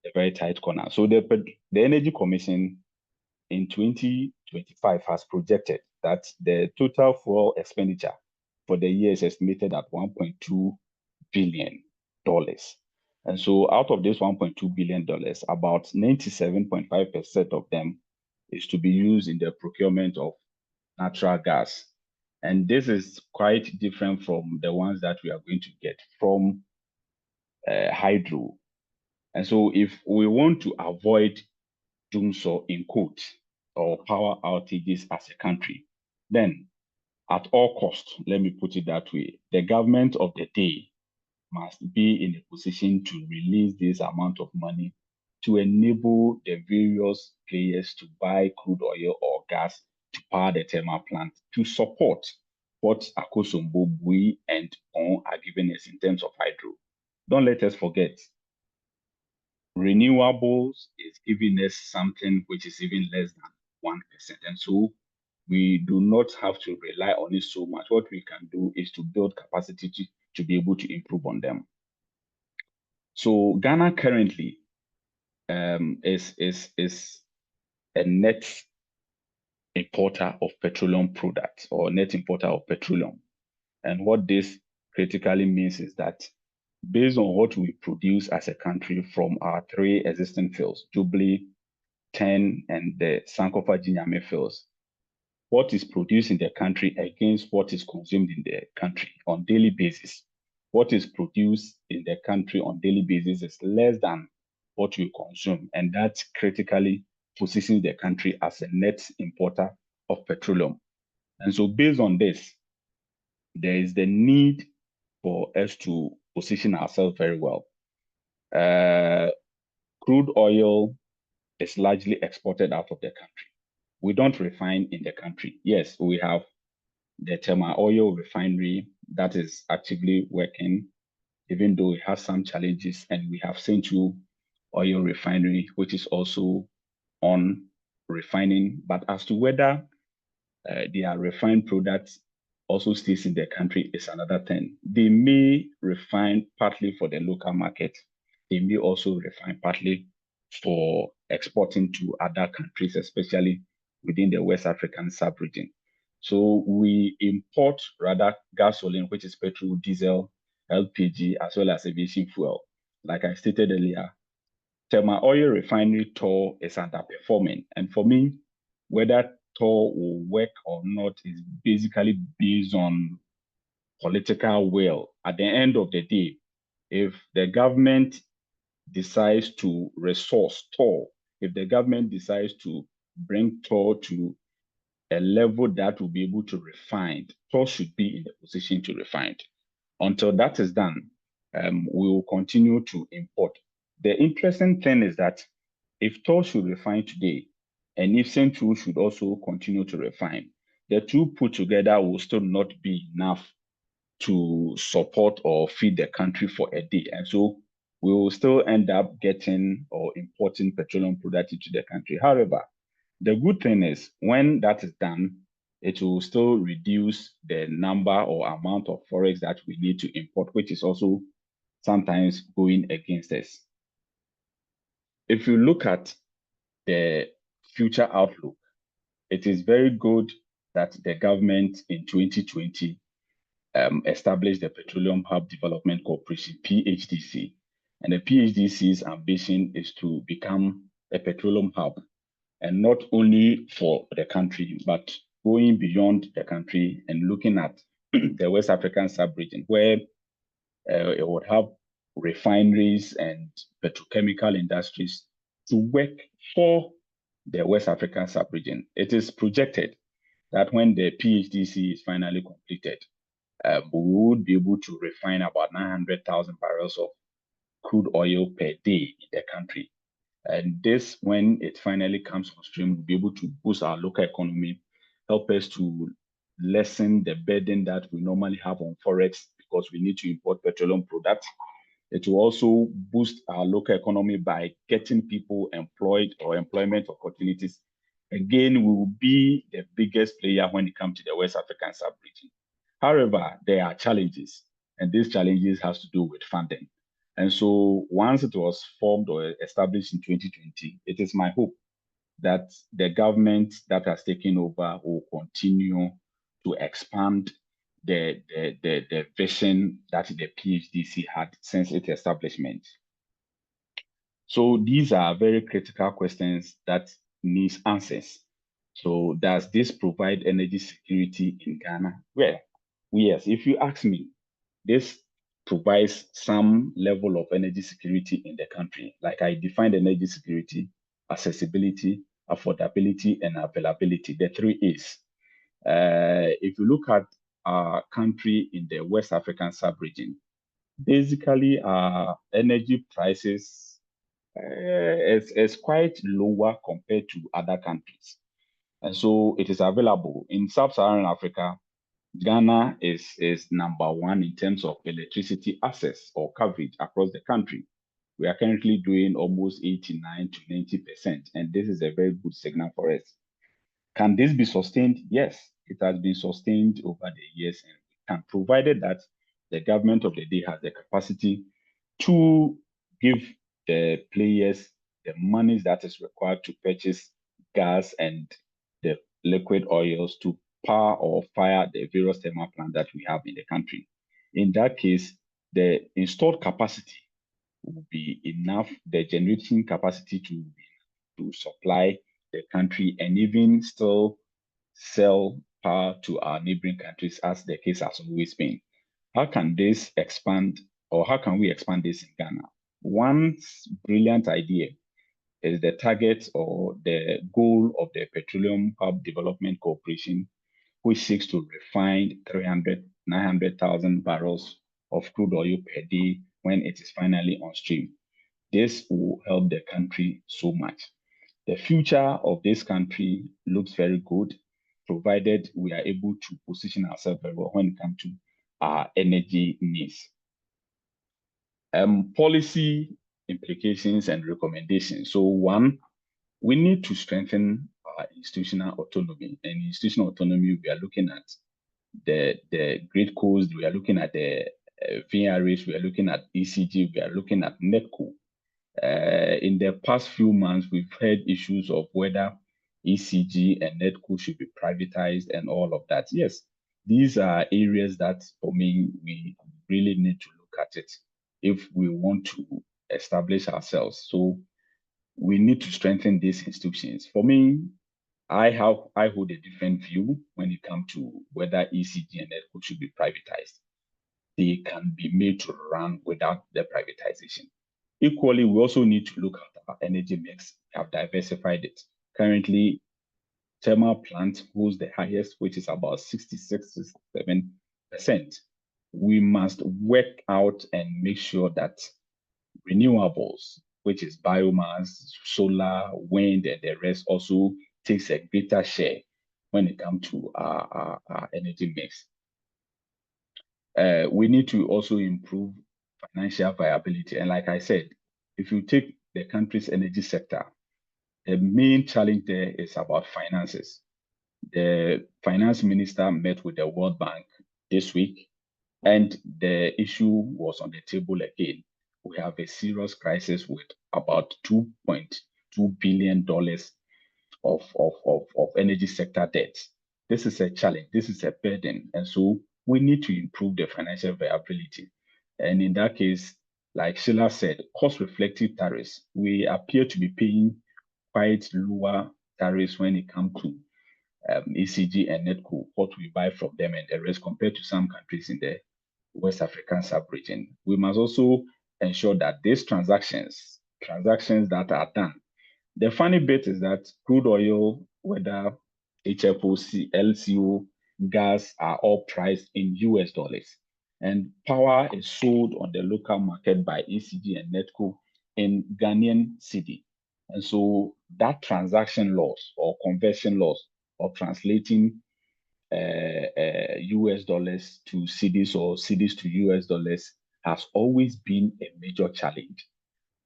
in a very tight corner. So the Energy Commission in 2025 has projected that the total fuel expenditure for the year is estimated at $1.2 billion. And so out of this $1.2 billion, about 97.5% of them is to be used in the procurement of natural gas. And this is quite different from the ones that we are going to get from hydro. And so if we want to avoid doing so in quotes or power outages as a country, then at all costs, let me put it that way, the government of the day must be in a position to release this amount of money to enable the various players to buy crude oil or gas to power the thermal plant to support what Akosombo, Bui, and On are giving us in terms of hydro. Don't let us forget, renewables is giving us something which is even less than 1%. And so we do not have to rely on it so much. What we can do is to build capacity to be able to improve on them. So Ghana currently is a net importer of petroleum products or net importer of petroleum. And what this critically means is that based on what we produce as a country from our 3 existing fields, Jubilee, 10, and the Sankofa Ginyame fields, what is produced in the country against what is consumed in the country on daily basis, what is produced in the country on daily basis is less than what we consume. And that critically positions the country as a net importer of petroleum. And so based on this, there is the need for us to position ourselves very well. Crude oil is largely exported out of the country. We don't refine in the country. Yes, we have the Tema Oil Refinery that is actively working, even though it has some challenges, and we have Central Oil Refinery, which is also on refining. But as to whether their refined products also stays in the country is another thing. They may refine partly for the local market. They may also refine partly for exporting to other countries, especially within the West African sub-region. So we import rather gasoline, which is petrol, diesel, LPG, as well as aviation fuel. Like I stated earlier, Tema Oil Refinery Tor is underperforming. And for me, whether Tor will work or not is basically based on political will. At the end of the day, if the government decides to resource Tor, if the government decides to bring Tor to a level that will be able to refine, Tor should be in the position to refine. Until that is done, we will continue to import. The interesting thing is that if Tor should refine today, and if Central should also continue to refine, the two put together will still not be enough to support or feed the country for a day. And so we will still end up getting or importing petroleum products into the country. However, the good thing is when that is done, it will still reduce the number or amount of forex that we need to import, which is also sometimes going against us. If you look at the future outlook, it is very good that the government in 2020 established the Petroleum Hub Development Corporation, PHDC. And the PHDC's ambition is to become a petroleum hub, and not only for the country, but going beyond the country and looking at the West African sub-region, where it would have refineries and petrochemical industries to work for the West African sub-region. It is projected that when the PHDC is finally completed, we would be able to refine about 900,000 barrels of crude oil per day in the country. And this, when it finally comes on stream, will be able to boost our local economy, help us to lessen the burden that we normally have on forex because we need to import petroleum products. It will also boost our local economy by getting people employed or employment opportunities. Again, we will be the biggest player when it comes to the West African sub-region. However, there are challenges, and these challenges has to do with funding. And so once it was formed or established in 2020, it is my hope that the government that has taken over will continue to expand the vision that the PHDC had since its establishment. So these are very critical questions that needs answers. So does this provide energy security in Ghana? Well, yes, if you ask me, this provides some level of energy security in the country. Like I defined energy security accessibility, affordability, and availability, the 3 A's. If you look at our country in the West African sub-region, basically our energy prices is quite lower compared to other countries. And so it is available. In Sub-Saharan Africa, Ghana is number 1 in terms of electricity access or coverage across the country. We are currently doing almost 89 to 90%, and this is a very good signal for us. Can this be sustained? Yes, it has been sustained over the years, and can, provided that the government of the day has the capacity to give the players the monies that is required to purchase gas and the liquid oils to power or fire the various thermal plants that we have in the country. In that case, the installed capacity will be enough, the generating capacity to supply the country and even still sell power to our neighboring countries, as the case has always been. How can this expand, or how can we expand this in Ghana? One brilliant idea is the target or the goal of the Petroleum Hub Development Corporation, which seeks to refine 900,000 barrels of crude oil per day when it is finally on stream. This will help the country so much. The future of this country looks very good, provided we are able to position ourselves very well when it comes to our energy needs. Policy implications and recommendations. So 1, we need to strengthen our institutional autonomy. And institutional autonomy, we are looking at the Great Coast, we are looking at the VRH, we are looking at ECG, we are looking at NETCO. In the past few months, we've heard issues of whether ECG and NETCO should be privatized and all of that. Yes, these are areas that, for me, we really need to look at it if we want to establish ourselves. So we need to strengthen these institutions. For me, I hold a different view when it comes to whether ECG and NETCO should be privatized. They can be made to run without the privatization. Equally, we also need to look at our energy mix. We have diversified it. Currently, thermal plant holds the highest, which is about 66-67%. We must work out and make sure that renewables, which is biomass, solar, wind, and the rest, also takes a greater share when it comes to our energy mix. We need to also improve financial viability. And like I said, if you take the country's energy sector, the main challenge there is about finances. The finance minister met with the World Bank this week, and the issue was on the table again. We have a serious crisis with about $2.2 billion of energy sector debt. This is a challenge, this is a burden, and so we need to improve the financial viability. And in that case, like Sheila said, cost-reflective tariffs, we appear to be paying quite lower tariffs when it comes to ECG and NETCO, what we buy from them and the rest, compared to some countries in the West African sub-region. We must also ensure that these transactions that are done. The funny bit is that crude oil, whether HFOC, LCO, gas are all priced in US dollars. And power is sold on the local market by ECG and NETCO in Ghanaian cedi. And so that transaction loss or conversion loss of translating US dollars to cedis or cedis to US dollars has always been a major challenge.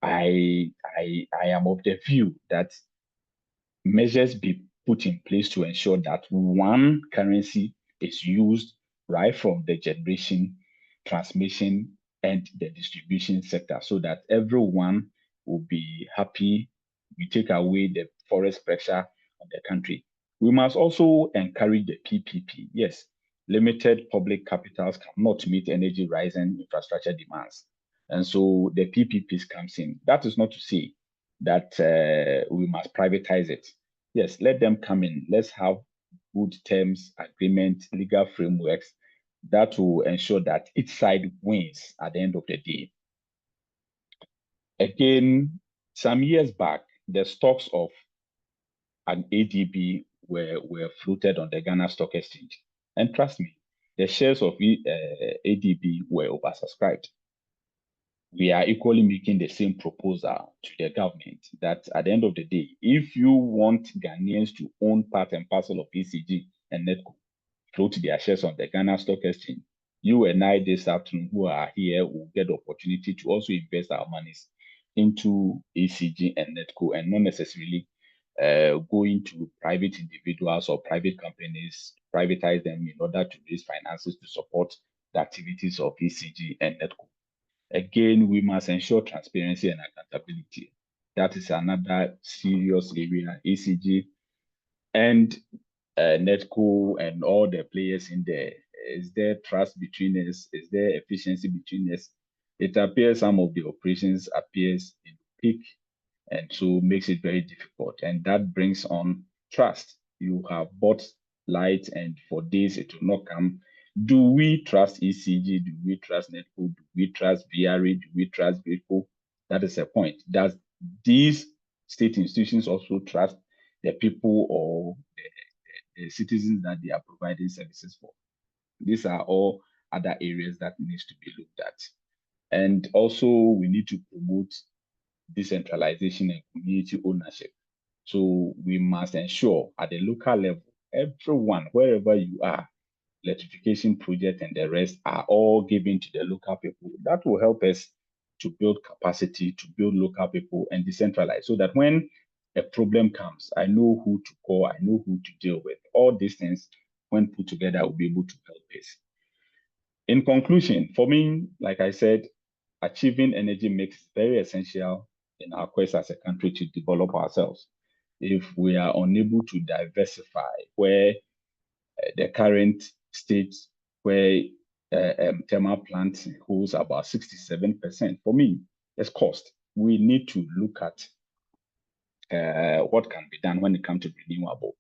I am of the view that measures be put in place to ensure that one currency is used right from the generation, transmission, and the distribution sector, so that everyone will be happy. We take away the forest pressure on the country. We must also encourage the PPP. Yes, limited public capitals cannot meet energy rising infrastructure demands. And so the PPPs comes in. That is not to say that we must privatize it. Yes, let them come in. Let's have good terms, agreement, legal frameworks that will ensure that each side wins at the end of the day. Again, some years back, the stocks of an ADB were floated on the Ghana Stock Exchange. And trust me, the shares of ADB were oversubscribed. We are equally making the same proposal to the government that at the end of the day, if you want Ghanaians to own part and parcel of ECG and NEDCO, float their shares on the Ghana Stock Exchange, you and I this afternoon who are here will get the opportunity to also invest our monies into ECG and NEDCO and not necessarily go into private individuals or private companies, privatize them in order to raise finances to support the activities of ECG and NEDCO. Again, we must ensure transparency and accountability. That is another serious area. ECG and NEDCO and all the players in there. Is there trust between us? Is there efficiency between us? It appears some of the operations appears in peak, and so makes it very difficult. And that brings on trust. You have bought light, and for days it will not come. Do we trust ECG? Do we trust NEDCO? Do we trust VRA? Do we trust VICO? That is a point. Does these state institutions also trust the people or the citizens that they are providing services for? These are all other areas that needs to be looked at. And also we need to promote decentralization and community ownership. So we must ensure at the local level, everyone, wherever you are, electrification project and the rest are all given to the local people. That will help us to build capacity, to build local people and decentralize so that when a problem comes, I know who to call, I know who to deal with. All these things, when put together, will be able to help us. In conclusion, for me, like I said, achieving energy mix is very essential in our quest as a country to develop ourselves. If we are unable to diversify where the current state where thermal plant holds about 67%, for me, it's cost. We need to look at what can be done when it comes to renewable.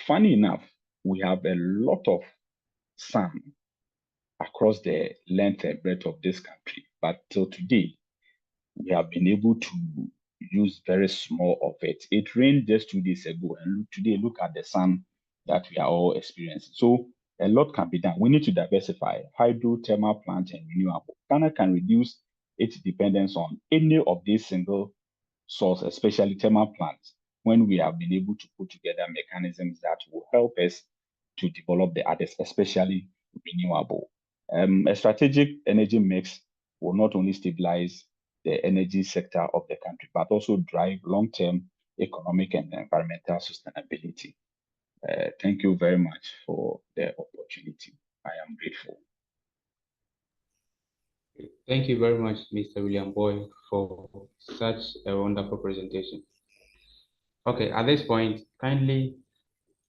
Funny enough, we have a lot of sun across the length and breadth of this country, but till today, we have been able to use very small of it. It rained just 2 days ago, and today, look at the sun that we are all experiencing. So a lot can be done. We need to diversify hydro, thermal plant, and renewable. Ghana can reduce its dependence on any of these single source, especially thermal plants, when we have been able to put together mechanisms that will help us to develop the others, especially renewable. A strategic energy mix will not only stabilize the energy sector of the country, but also drive long-term economic and environmental sustainability. Thank you very much for the opportunity. I am grateful. Thank you very much, Mr. William Boy, for such a wonderful presentation. Okay, at this point, kindly,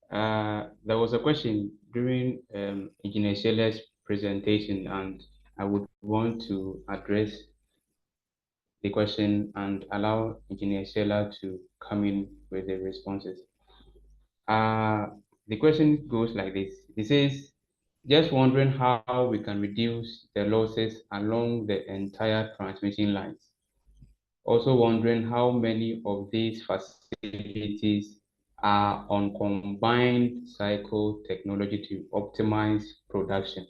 there was a question during Engineer Sheila's presentation, and I would want to address the question and allow Engineer Sheila to come in with the responses. The question goes like this. It says, just wondering how we can reduce the losses along the entire transmission lines. Also wondering how many of these facilities are on combined cycle technology to optimize production.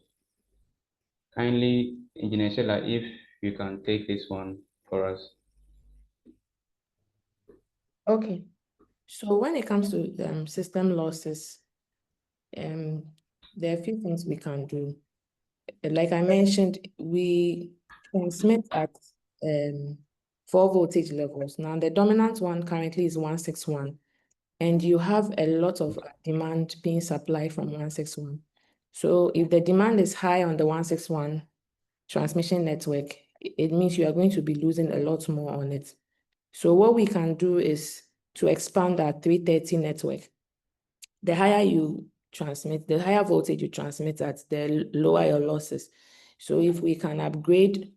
Kindly, Engineer Sheila, if you can take this one for us. Okay. So when it comes to system losses, there are a few things we can do. Like I mentioned, we transmit at 4 voltage levels. Now, the dominant one currently is 161, and you have a lot of demand being supplied from 161. So if the demand is high on the 161 transmission network, it means you are going to be losing a lot more on it. So what we can do is to expand our 330 network. The higher you transmit, the higher voltage you transmit at, the lower your losses. So if we can upgrade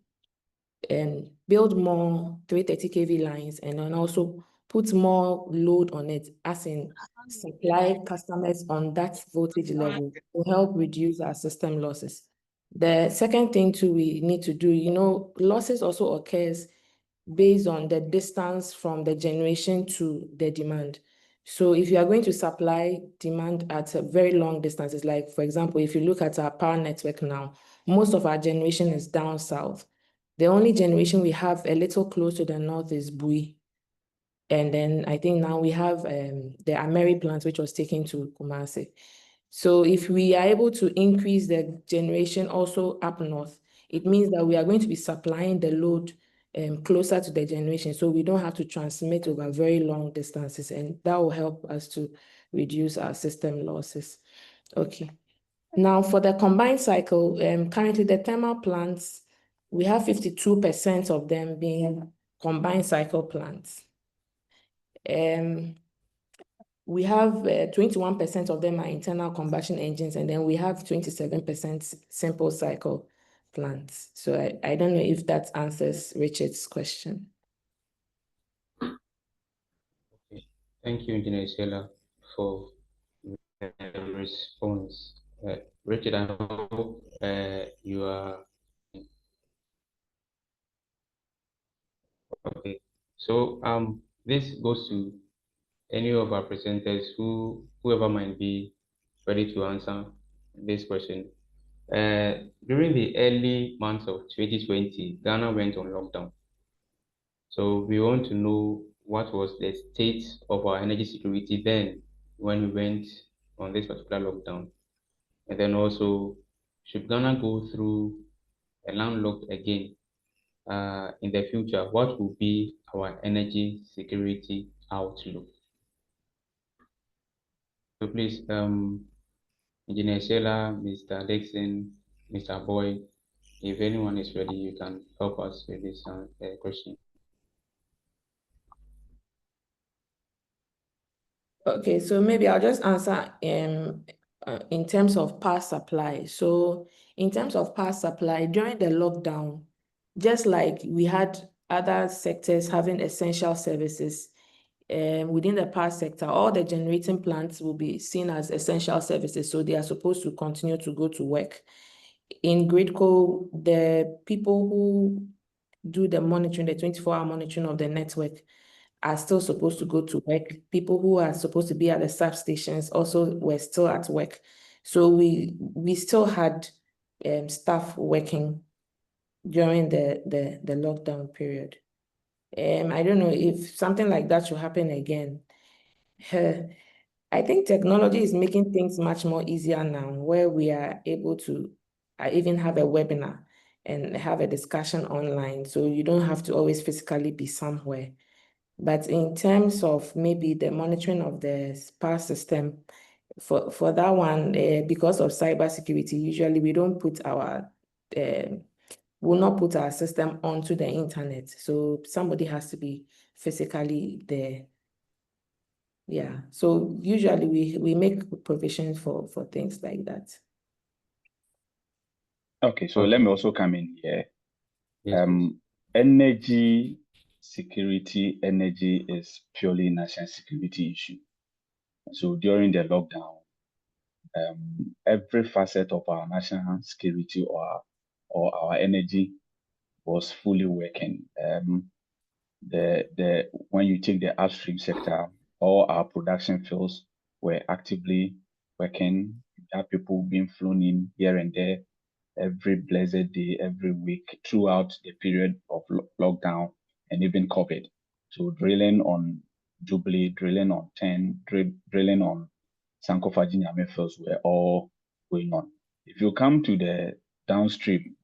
and build more 330 kV lines and then also put more load on it, as in supply customers on that voltage level, will help reduce our system losses. The second thing too we need to do, losses also occurs based on the distance from the generation to the demand. So if you are going to supply demand at a very long distances, like for example, if you look at our power network now, most of our generation is down south. The only generation we have a little close to the north is Bui. And then I think now we have the Ameri plant, which was taken to Kumasi. So if we are able to increase the generation also up north, it means that we are going to be supplying the load closer to the generation. So we don't have to transmit over very long distances, and that will help us to reduce our system losses. Okay. Now for the combined cycle, currently the thermal plants, we have 52% of them being combined cycle plants. We have 21% of them are internal combustion engines, and then we have 27% simple cycle plants. So I don't know if that answers Richard's question. Okay. Thank you, Engineer Sela, for the response. Richard, I hope you are okay. So this goes to any of our presenters whoever might be ready to answer this question. During the early months of 2020, Ghana went on lockdown. So we want to know what was the state of our energy security then when we went on this particular lockdown. And then also, should Ghana go through a landlocked again in the future, what will be our energy security outlook? So please, Engineer Sheila, Mr. Dixon, Mr. Boyd, if anyone is ready, you can help us with this question. Okay, so maybe I'll just answer in terms of power supply. So in terms of power supply, during the lockdown, just like we had other sectors having essential services, within the power sector, all the generating plants will be seen as essential services. So they are supposed to continue to go to work. In GridCo, the people who do the monitoring, the 24-hour monitoring of the network, are still supposed to go to work. People who are supposed to be at the substations also were still at work. So we still had staff working during the lockdown period. I don't know if something like that should happen again. I think technology is making things much more easier now, where we are able to even have a webinar and have a discussion online. So you don't have to always physically be somewhere. But in terms of maybe the monitoring of the power system, for that one, because of cybersecurity, usually we don't put our, will not put our system onto the internet. So somebody has to be physically there. Yeah, so usually we make provisions for things like that. Okay, so let me also come in here. Yes, please. Energy security, energy is purely national security issue. So during the lockdown, every facet of our national security or our energy was fully working. When you take the upstream sector, all our production fields were actively working. We have people being flown in here and there every blessed day, every week throughout the period of lockdown and even COVID. So drilling on Jubilee, drilling on 10, drilling on Sankofa Nyame fields were all going on. If you come to the downstream,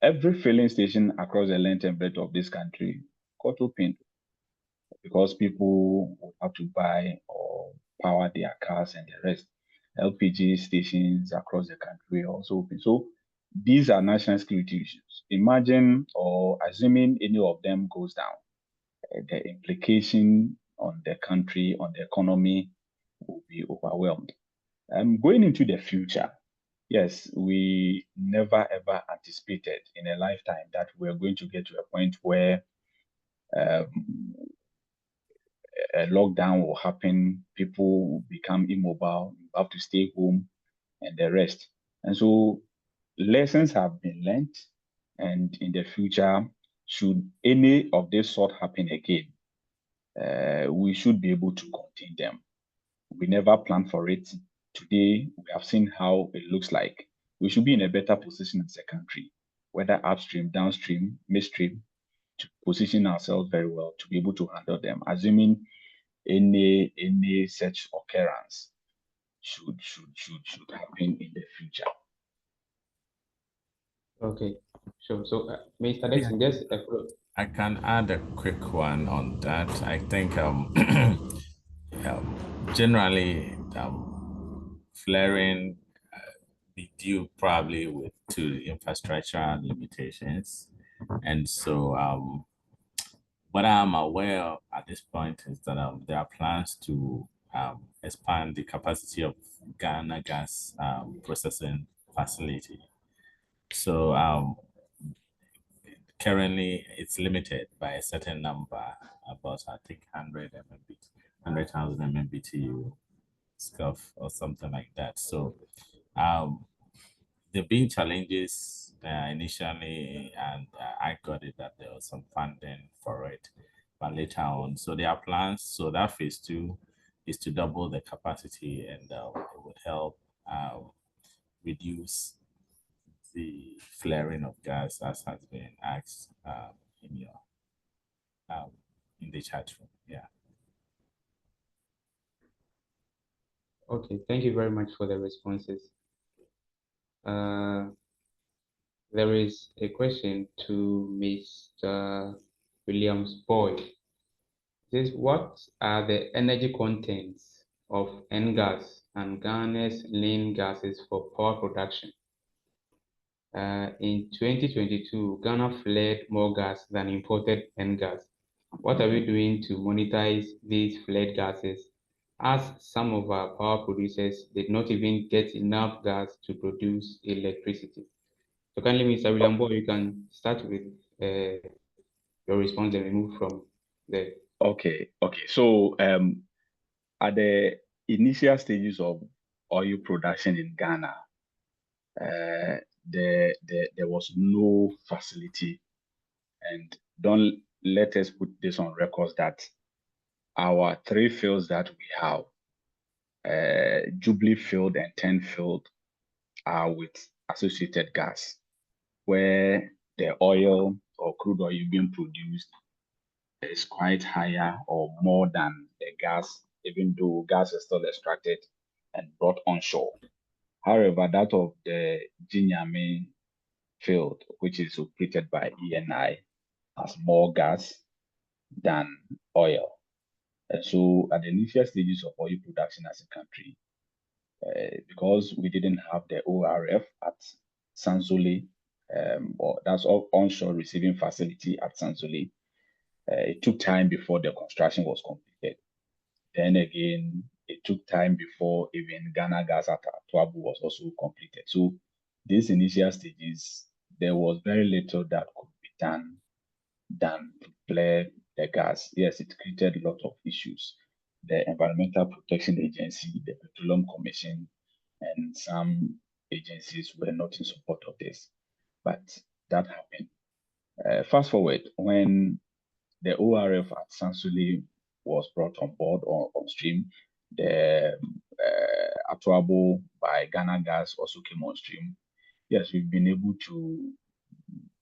every filling station across the length and breadth of this country got opened because people would have to buy or power their cars and the rest. LPG stations across the country also open. So these are national security issues. Imagine or assuming any of them goes down, the implication on the country, on the economy will be overwhelmed. Going into the future, yes, we never ever anticipated in a lifetime that we're going to get to a point where a lockdown will happen, people will become immobile, you have to stay home and the rest. And so lessons have been learned, and in the future, should any of this sort happen again, we should be able to contain them. We never planned for it. Today, we have seen how it looks like. We should be in a better position as a country, whether upstream, downstream, midstream, to position ourselves very well to be able to handle them, assuming any such occurrence should happen in the future. Okay, sure. So, Mr. Dixon, just I can add a quick one on that. I think generally flaring be due probably to infrastructure limitations, and so what I'm aware of at this point is that there are plans to expand the capacity of Ghana gas processing facility. So currently it's limited by a certain number, about I think 100,000 MMBTU scuff or something like that. So there been challenges initially, and I got it that there was some funding for it, but later on, so there are plans. So that phase 2 is to double the capacity, and it would help reduce the flaring of gas, as has been asked in your in the chat room. Yeah. okay. Thank you very much for the responses. There is a question to Mr. Williams Boyd. It says, what are the energy contents of N-gas and Ghana's lean gases for power production? In 2022, Ghana flared more gas than imported N-gas. What are we doing to monetize these flared gases, as some of our power producers did not even get enough gas to produce electricity? So kindly, Mr. William Boy, you can start with your response and we move from there. Okay. So at the initial stages of oil production in Ghana, there was no facility, and don't let us put this on record that our 3 fields that we have, Jubilee Field and 10 Field, are with associated gas, where the oil or crude oil being produced is quite higher or more than the gas, even though gas is still extracted and brought onshore. However, that of the Jinyame field, which is operated by ENI, has more gas than oil. And so at the initial stages of oil production as a country, because we didn't have the ORF at Sansole, or that's all onshore receiving facility at Sansole, it took time before the construction was completed. Then again, it took time before even Ghana Gas at Atuabu was also completed. So these initial stages, there was very little that could be done than to flare the gas. Yes, it created a lot of issues. The Environmental Protection Agency, the Petroleum Commission, and some agencies were not in support of this, but that happened. Fast forward, when the ORF at Sansole was brought on board or on stream, the Atuabu by Ghana Gas also came on stream. Yes, we've been able to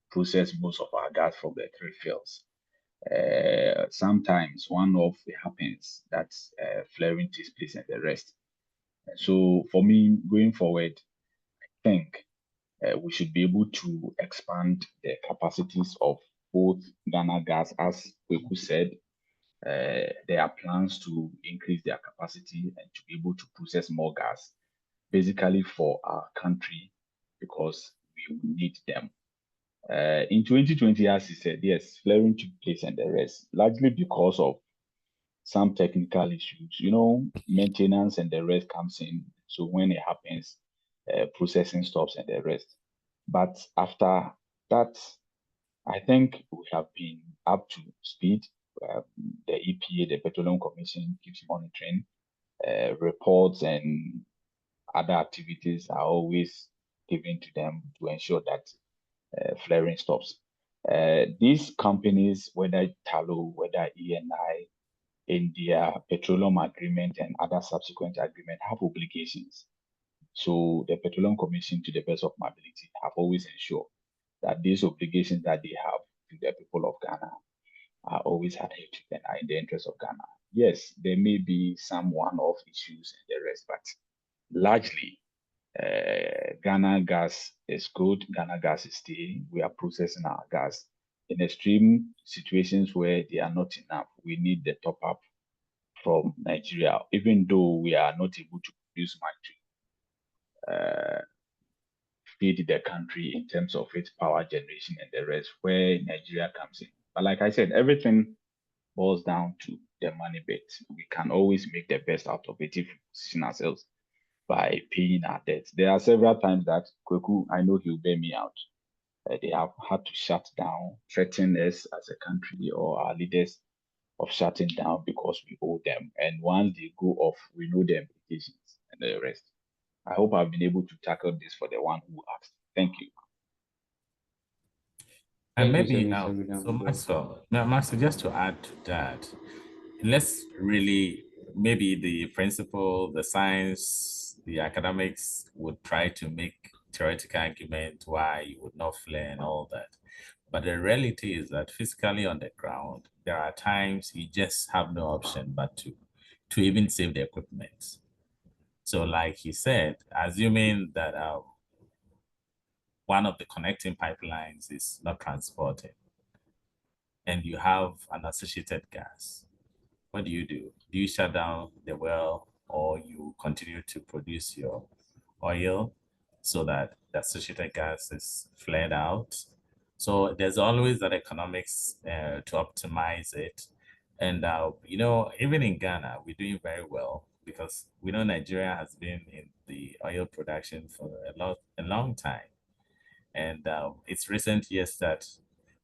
process most of our gas from the 3 fields. Sometimes one-off happens that flaring takes place and the rest. So for me, going forward, I think we should be able to expand the capacities of both Ghana Gas, as Kweku said. There are plans to increase their capacity and to be able to process more gas, basically for our country, because we will need them. In 2020, as he said, yes, flaring took place and the rest, largely because of some technical issues. Maintenance and the rest comes in. So when it happens, processing stops and the rest. But after that, I think we have been up to speed. The EPA, the Petroleum Commission, keeps monitoring. Reports and other activities are always given to them to ensure that flaring stops. These companies, whether Tullow, whether ENI, in their petroleum agreement and other subsequent agreement, have obligations. So the Petroleum Commission, to the best of my ability, have always ensured that these obligations that they have to the people of Ghana are always adhered to and are in the interest of Ghana. Yes, there may be some one-off issues and the rest, but largely, Ghana gas is good. Ghana gas is staying. We are processing our gas. In extreme situations where they are not enough, we need the top up from Nigeria, even though we are not able to produce much to feed the country in terms of its power generation and the rest, where Nigeria comes in. But like I said, everything boils down to the money bit. We can always make the best out of it if we position ourselves by paying our debts. There are several times that Kweku, I know he'll bear me out. They have had to shut down, threaten us as a country or our leaders of shutting down because we owe them. And once they go off, we know the implications and the rest. I hope I've been able to tackle this for the one who asked. Thank you. And Thank you maybe, so much, Mr. William. so Maxwell, just to add to that, let's really, maybe the principle, the science, the academics would try to make theoretical argument why you would not flare and all that. But the reality is that physically on the ground, there are times you just have no option but to even save the equipment. So like he said, assuming that one of the connecting pipelines is not transported and you have an associated gas, what do? Do you shut down the well or you continue to produce your oil so that the associated gas is flared out? So there's always that economics to optimize it. And, even in Ghana, we're doing very well because we know Nigeria has been in the oil production for a long time. And it's recent years that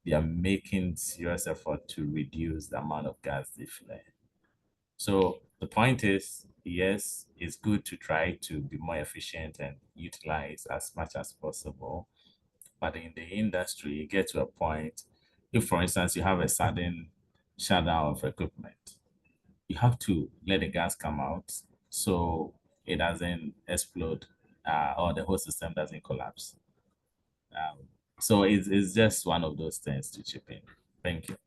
they are making serious effort to reduce the amount of gas they flare. So the point is, yes, it's good to try to be more efficient and utilize as much as possible. But in the industry, you get to a point, if for instance, you have a sudden shutdown of equipment, you have to let the gas come out so it doesn't explode or the whole system doesn't collapse. So it's just one of those things to chip in. Thank you.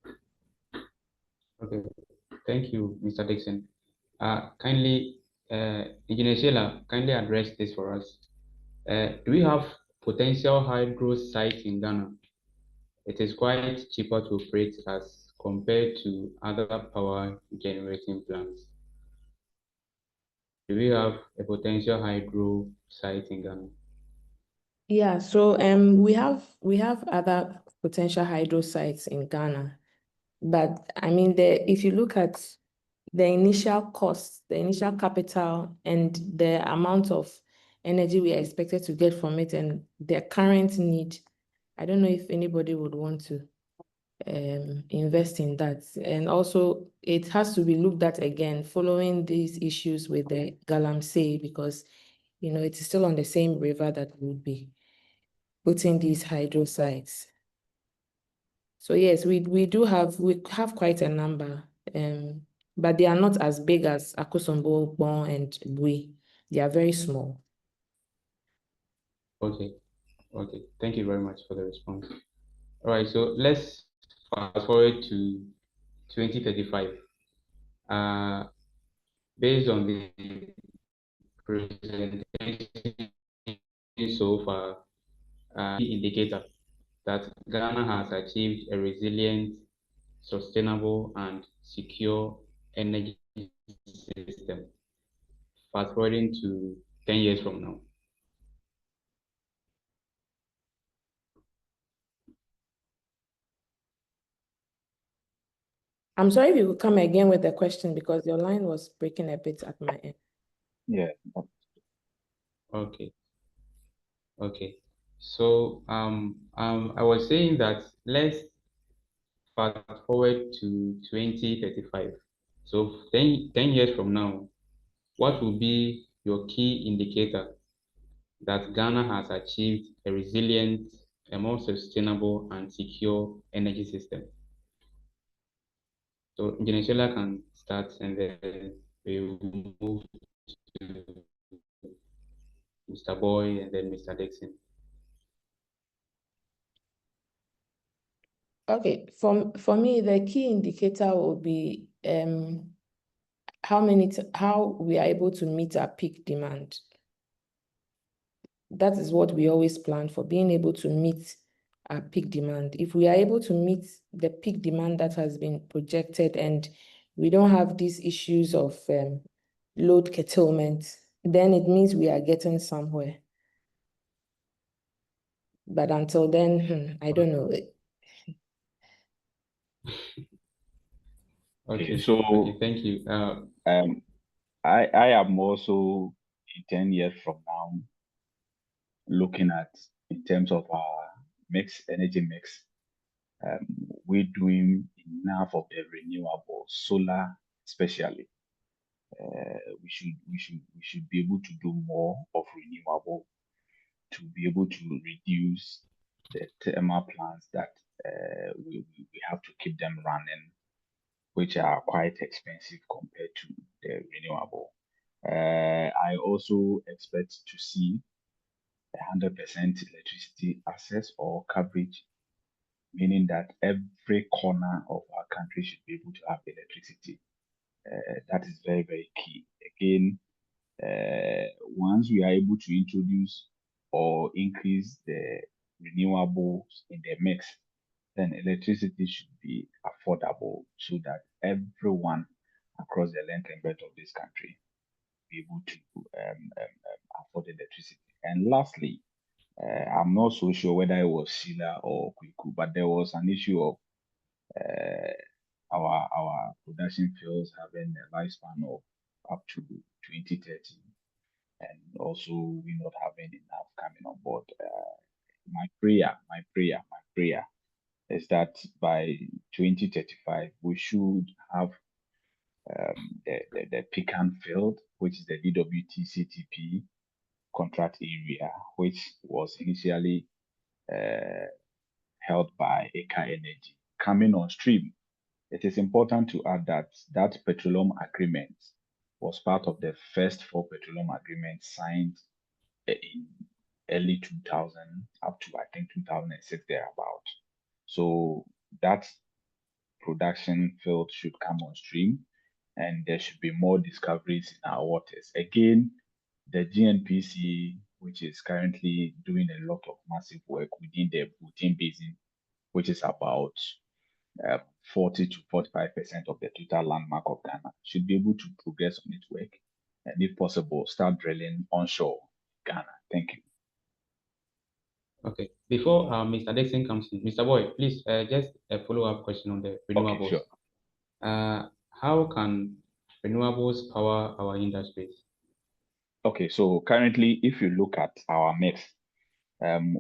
Okay, thank you, Mr. Dixon. Kindly, Engineer Sheila, kindly address this for us. Do we have potential hydro sites in Ghana? It is quite cheaper to operate as compared to other power generating plants. Do we have a potential hydro site in Ghana? Yeah, so we have other potential hydro sites in Ghana, but I mean if you look at the initial cost, the initial capital, and the amount of energy we are expected to get from it and the current need, I don't know if anybody would want to invest in that. And also it has to be looked at again following these issues with the Galamsey, because it is still on the same river that would be putting these hydro sites. So yes, we have quite a number, but they are not as big as Akosombo, Bon, and Bui. They are very small. Okay, thank you very much for the response. All right, so let's fast forward to 2035. Based on the presentation so far, indicator that Ghana has achieved a resilient, sustainable, and secure energy system. Fast forwarding to 10 years from now. I'm sorry if you could come again with the question because your line was breaking a bit at my end. Yeah. Okay. So I was saying that let's fast forward to 2035. So 10 years from now, what will be your key indicator that Ghana has achieved a resilient a more sustainable and secure energy system. So Engineer Shola can start, and then we will move to Mr. Boy and then Mr. Dixon. Okay, for me, the key indicator will be how we are able to meet our peak demand. That is what we always plan for, being able to meet our peak demand. If we are able to meet the peak demand that has been projected and we don't have these issues of load curtailment, then it means we are getting somewhere. But until then, I don't know. Okay, So okay, thank you. I am also in 10 years from now looking at in terms of our energy mix. We're doing enough of the renewable solar, especially. We should be able to do more of renewable to be able to reduce the thermal plants that we have to keep them running, which are quite expensive compared to the renewable. I also expect to see 100% electricity access or coverage, meaning that every corner of our country should be able to have electricity. That is very, very key. Again, once we are able to introduce or increase the renewables in the mix, then electricity should be affordable so that everyone across the length and breadth of this country be able to afford electricity. And lastly, I'm not so sure whether it was Sheila or Kwiku, but there was an issue of our production fields having a lifespan of up to 2030, and also we not having enough coming on board. My prayer is that by 2035 we should have the Pecan field, which is the DWT-CTP contract area, which was initially held by Eka Energy, coming on stream. It is important to add that that petroleum agreement was part of the first 4 petroleum agreements signed in early 2000 up to I think 2006 thereabout. So that production field should come on stream, and there should be more discoveries in our waters. Again, the GNPC, which is currently doing a lot of massive work within the Bhutan Basin, which is about 40 to 45% of the total landmark of Ghana, should be able to progress on its work, and if possible, start drilling onshore Ghana. Thank you. Okay, before Mr. Dixon comes in, Mr. Boy, please just a follow-up question on the renewables. Okay, sure. How can renewables power our industries? Okay, so currently, if you look at our mix,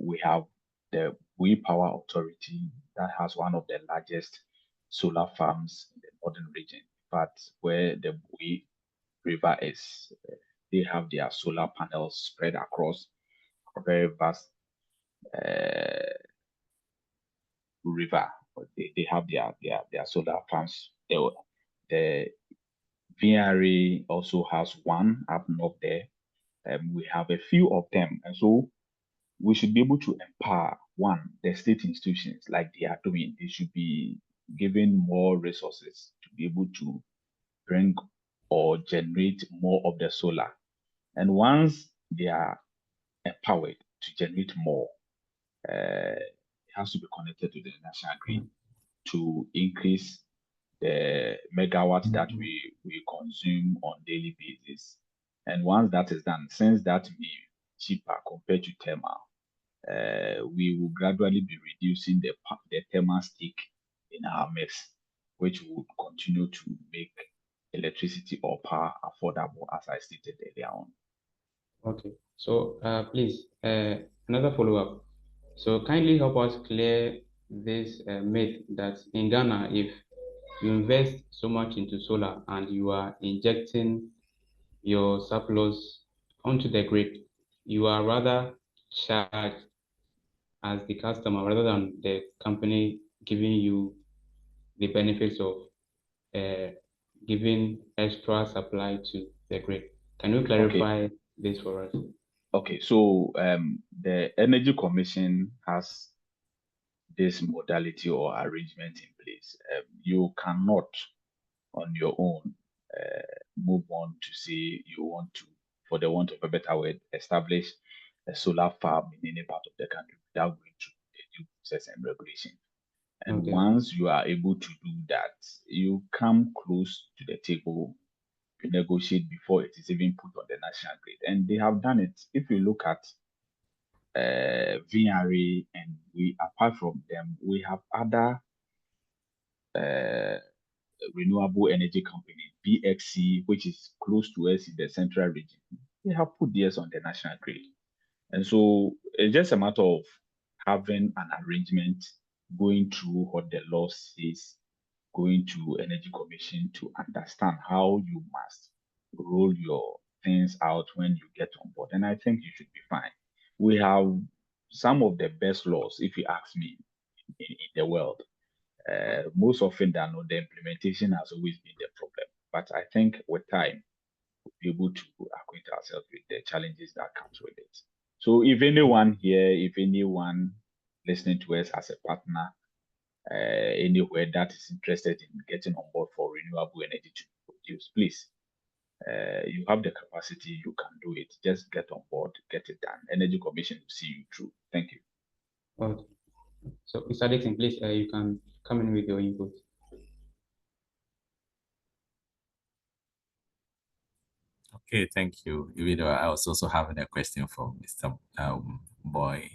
we have the Bui Power Authority that has one of the largest solar farms in the northern region. But where the Bui River is, they have their solar panels spread across a very vast river. They have their solar farms. The VRA also has one up north there. We have a few of them, and so we should be able to empower the state institutions like they are doing. They should be given more resources to be able to bring or generate more of the solar. And once they are empowered to generate more, it has to be connected to the national grid to increase the megawatts that we consume on daily basis. And once that is done, since that may be cheaper compared to thermal, we will gradually be reducing the thermal stake in our mix, which would continue to make electricity or power affordable, as I stated earlier on. Okay, so please, another follow-up. So kindly help us clear this myth that in Ghana, if you invest so much into solar and you are injecting your surplus onto the grid, you are rather charged as the customer rather than the company giving you the benefits of giving extra supply to the grid. Can you clarify this for us? Okay, so the Energy Commission has this modality or arrangement in place. You cannot, on your own, move on to say you want to, for the want of a better word, establish a solar farm in any part of the country without going through the due process and regulation. And Okay. once you are able to do that, you come close to the table to negotiate before it is even put on the national grid. And they have done it. If you look at VRA, and we, apart from them, we have other renewable energy company, BXC, which is close to us in the central region. They have put theirs on the national grid. And so it's just a matter of having an arrangement, going through what the law says, going to Energy Commission to understand how you must roll your things out when you get on board. And I think you should be fine. We have some of the best laws, if you ask me, in the world. Most often than not, the implementation has always been the problem. But I think with time, we'll be able to acquaint ourselves with the challenges that comes with it. So if anyone here, if anyone listening to us as a partner, anywhere that is interested in getting on board for renewable energy to produce, please, you have the capacity, you can do it. Just get on board, get it done. Energy Commission will see you through. Thank you. Okay. So, Mr. Dixon, please, you can come in with your input. Okay, thank you. Even though I was also having a question for Mr. Boy.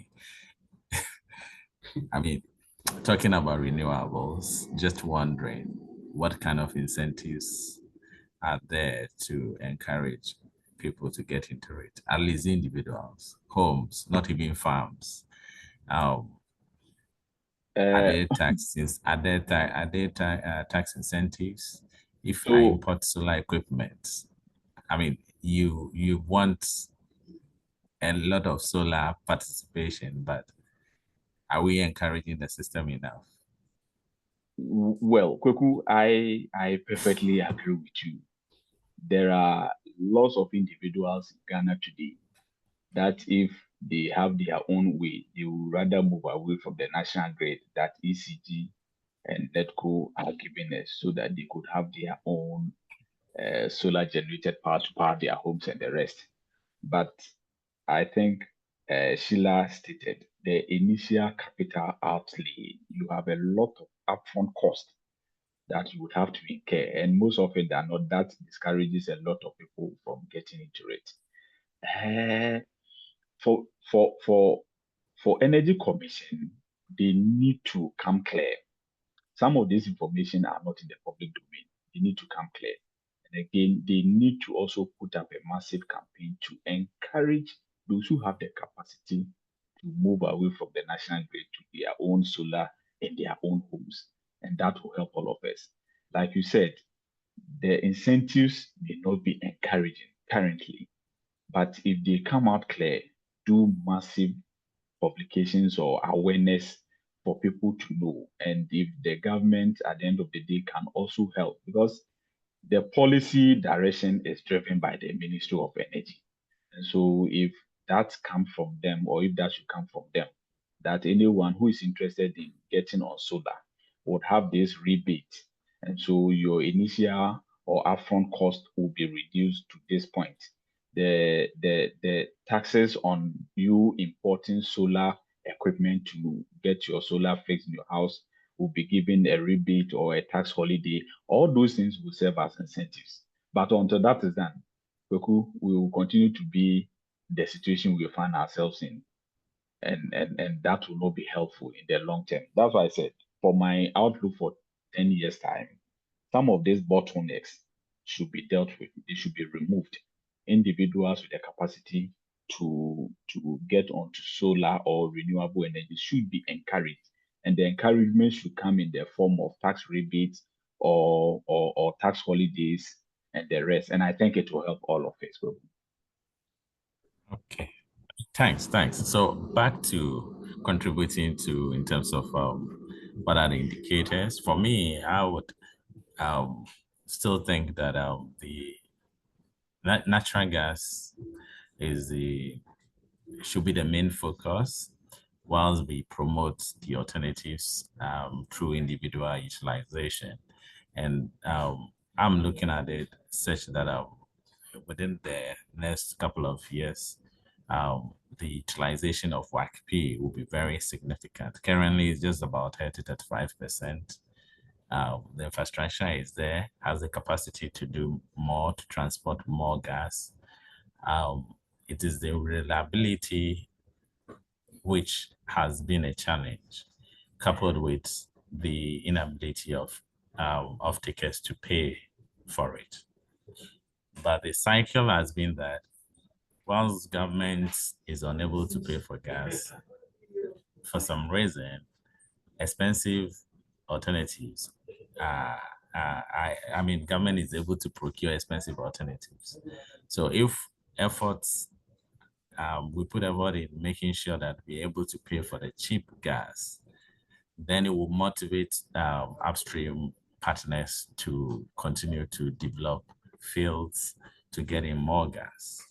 I mean, talking about renewables, just wondering what kind of incentives are there to encourage people to get into it, at least individuals, homes, not even farms. Are there taxes? Are there tax incentives if I import solar equipment? I mean, you want a lot of solar participation, but are we encouraging the system enough? Well, Kweku, I perfectly agree with you. There are lots of individuals in Ghana today that if they have their own way, they will rather move away from the national grid that ECG and NETCO are giving us so that they could have their own solar generated power to power their homes and the rest. But I think Sheila stated the initial capital outlay, you have a lot of upfront cost that you would have to incur. And most often than not, that discourages a lot of people from getting into it. For Energy Commission, they need to come clear. Some of this information are not in the public domain. They need to come clear. And again, they need to also put up a massive campaign to encourage those who have the capacity to move away from the national grid to their own solar in their own homes. And that will help all of us. Like you said, the incentives may not be encouraging currently, but if they come out clear, do massive publications or awareness for people to know, and if the government at the end of the day can also help, because the policy direction is driven by the Ministry of Energy. And so if that comes from them, or if that should come from them, that anyone who is interested in getting on solar would have this rebate. And so your initial or upfront cost will be reduced to this point. The taxes on you importing solar equipment to get your solar fixed in your house will be given a rebate or a tax holiday. All those things will serve as incentives. But until that is done, we will continue to be the situation we find ourselves in. And that will not be helpful in the long term. That's why I said, for my outlook for 10 years' time, some of these bottlenecks should be dealt with. They should be removed. Individuals with the capacity to get onto solar or renewable energy should be encouraged. And the encouragement should come in the form of tax rebates or tax holidays and the rest. And I think it will help all of us. Okay, thanks. So back to contributing to in terms of what are the indicators? For me, I would still think that the natural gas should be the main focus, whilst we promote the alternatives through individual utilization. And I'm looking at it such that within the next couple of years, the utilization of WACP will be very significant. Currently, it's just about 30-35%. The infrastructure is there, has the capacity to do more, to transport more gas. It is the reliability which has been a challenge, coupled with the inability of off-takers to pay for it. But the cycle has been that once government is unable to pay for gas, for some reason, expensive alternatives, I mean, government is able to procure expensive alternatives. So if efforts, we put effort in making sure that we're able to pay for the cheap gas, then it will motivate upstream partners to continue to develop fields to get in more gas.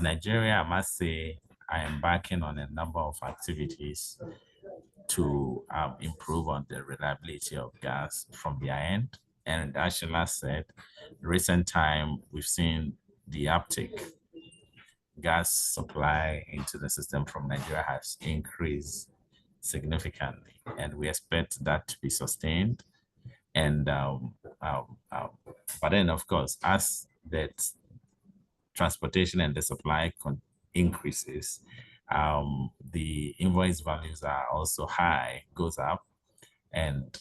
Nigeria, I must say, I am embarking on a number of activities to improve on the reliability of gas from their end. And as Sheila said, recent time, we've seen the uptick. Gas supply into the system from Nigeria has increased significantly, and we expect that to be sustained. And but then, of course, as that transportation and the supply increases, the invoice values are also high, goes up, and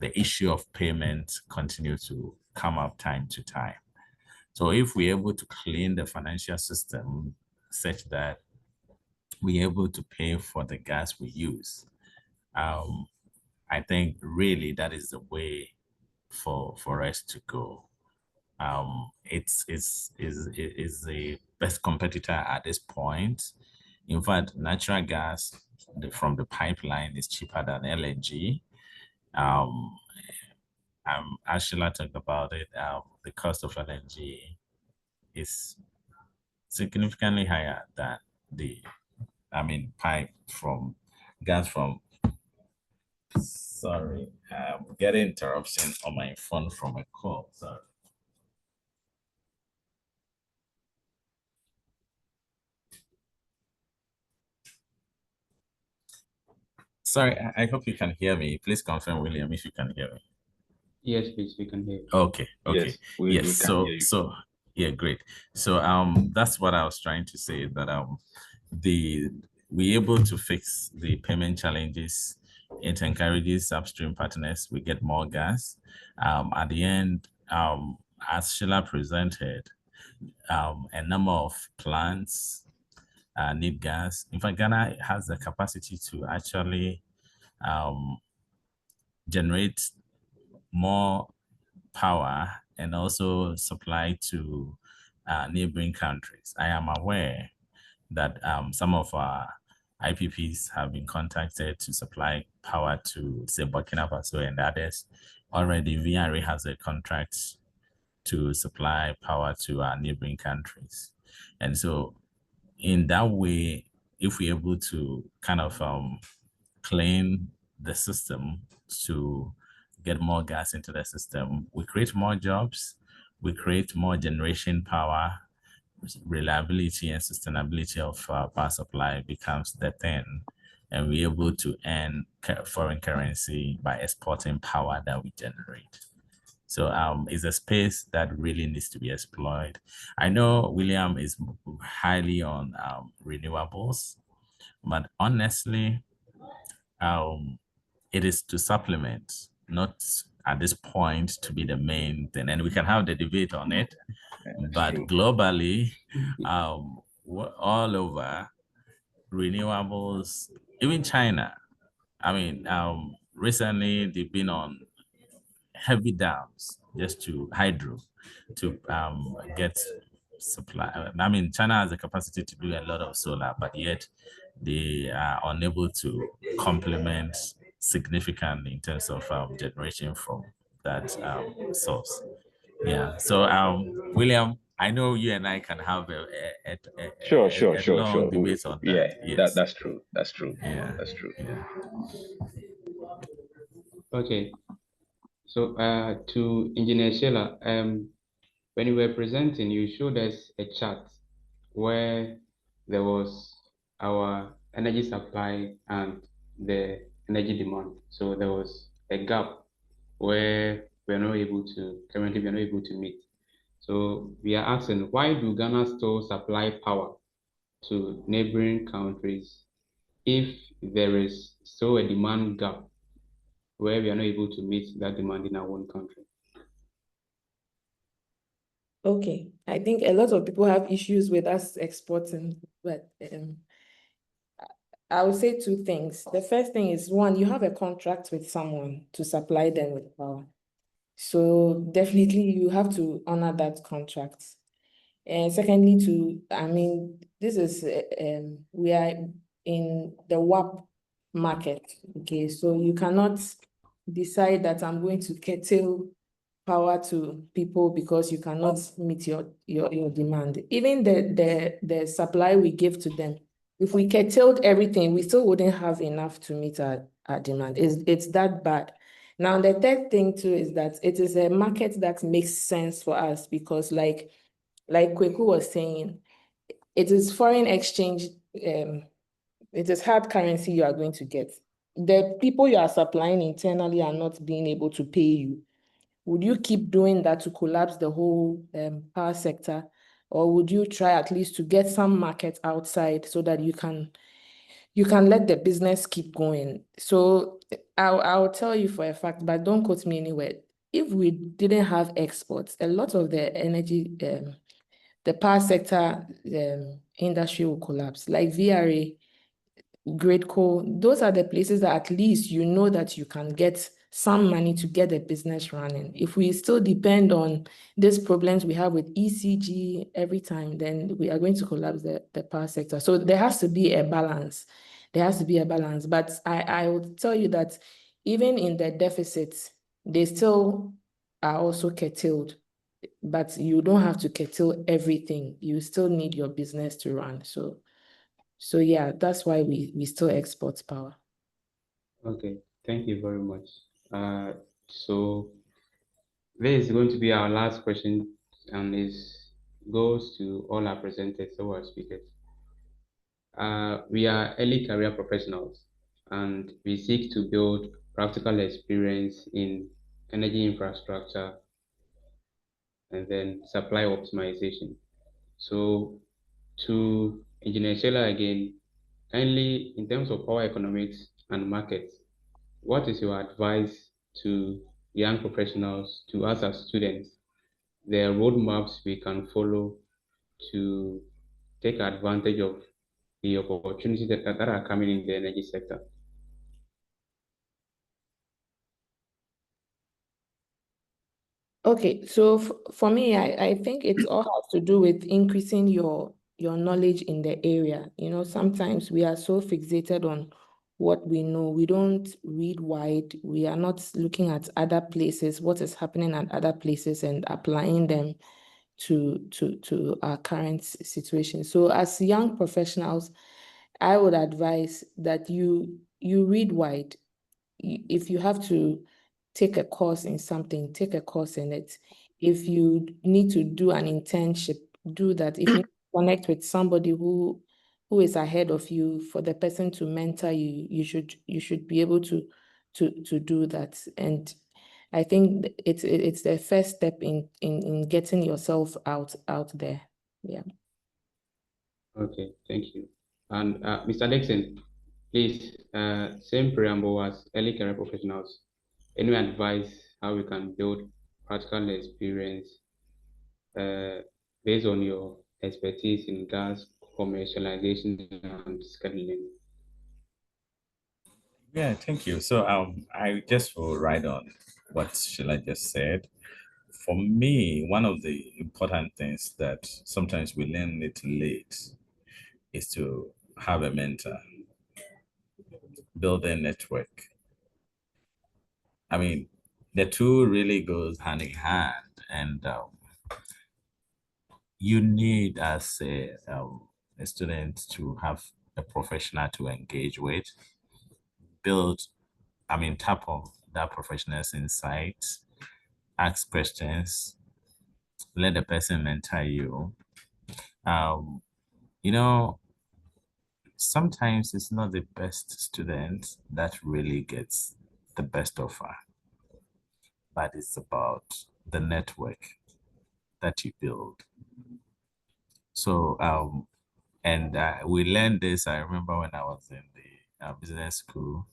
the issue of payment continues to come up time to time. So if we're able to clean the financial system such that we're able to pay for the gas we use, I think really that is the way for us to go. It's the best competitor at this point. In fact, natural gas from the pipeline is cheaper than LNG. As Sheila talked about it, the cost of LNG is significantly higher than gas from, sorry, I'm getting interruption on my phone from a call, sorry. Sorry, I hope you can hear me. Please confirm, William, if you can hear me. Yes, please, we can hear you. Okay. Yes, we can hear you. So yeah, great. So that's what I was trying to say, that we're able to fix the payment challenges. It encourages upstream partners. We get more gas. At the end, as Sheila presented, a number of plants need gas. In fact, Ghana has the capacity to actually generate more power and also supply to neighboring countries. I am aware that some of our IPPs have been contacted to supply power to, say, Burkina Faso and others. Already, VRA has a contract to supply power to our neighboring countries. And so in that way, if we're able to kind of clean the system to get more gas into the system, we create more jobs, we create more generation power, reliability and sustainability of power supply becomes the thing, and we're able to earn foreign currency by exporting power that we generate. So it's a space that really needs to be explored. I know William is highly on renewables, but honestly, it is to supplement, not at this point to be the main thing. And we can have the debate on it, but globally, all over, renewables, even China, I mean, recently they've been on heavy dams just to hydro to get supply. I mean, China has the capacity to do a lot of solar, but yet they are unable to complement significantly in terms of generation from that source. Yeah. So William, I know you and I can have Sure, a long sure. debate on Yeah, that. Yes. that's true. That's true. Yeah. That's true. Yeah. Okay. So to Engineer Sheila, when you were presenting, you showed us a chart where there was our energy supply and the energy demand. So there was a gap where currently we are not able to meet. So we are asking, why do Ghana still supply power to neighboring countries if there is still a demand gap where we are not able to meet that demand in our own country? Okay, I think a lot of people have issues with us exporting, but I would say two things. The first thing is, one, you have a contract with someone to supply them with power. So definitely you have to honor that contract. And secondly, this is, we are in the WAP market, okay? So you cannot decide that I'm going to curtail power to people because you cannot meet your demand. Even the supply we give to them, if we curtailed everything, we still wouldn't have enough to meet our demand. It's that bad. Now, the third thing too is that it is a market that makes sense for us because like Kweku was saying, it is foreign exchange, it is hard currency you are going to get. The people you are supplying internally are not being able to pay you. Would you keep doing that to collapse the whole power sector? Or would you try at least to get some market outside so that you can let the business keep going? So I'll tell you for a fact, but don't quote me anywhere. If we didn't have exports, a lot of the energy, the power sector industry will collapse. Like VRA, Gradeco, those are the places that at least you know that you can get some money to get the business running. If we still depend on these problems we have with ECG every time, then we are going to collapse the power sector. So there has to be a balance. There has to be a balance. But I would tell you that even in the deficits, they still are also curtailed. But you don't have to curtail everything. You still need your business to run. So yeah, that's why we still export power. Okay, thank you very much. So this is going to be our last question, and it goes to all our presenters, so our speakers. We are early career professionals, and we seek to build practical experience in energy infrastructure and then supply optimization. So to Engineer Sheila again, kindly in terms of power economics and markets, what is your advice to young professionals, to us as students, the roadmaps we can follow to take advantage of the opportunities that are coming in the energy sector? Okay, so for me, I think it all has to do with increasing your knowledge in the area. You know, sometimes we are so fixated on what we know. We don't read wide. We are not looking at other places, what is happening at other places and applying them to our current situation. So as young professionals, I would advise that you read wide. If you have to take a course in something, take a course in it. If you need to do an internship, do that. If you connect with somebody who is ahead of you, for the person to mentor you, you should be able to do that. And I think it's the first step in getting yourself out there. Yeah. Okay, thank you. And Mr. Dixon, please, same preamble as early career professionals. Any advice how we can build practical experience based on your expertise in gas commercialization and scheduling? Yeah, thank you. So I just will write on what Sheila just said. For me, one of the important things that sometimes we learn it late is to have a mentor, build a network. I mean, the two really goes hand in hand, and you need as a student to have a professional to engage with, tap on that professional's insights, ask questions, let the person mentor you. Um, you know, sometimes it's not the best student that really gets the best offer, but it's about the network that you build. So, we learned this. I remember when I was in the business school,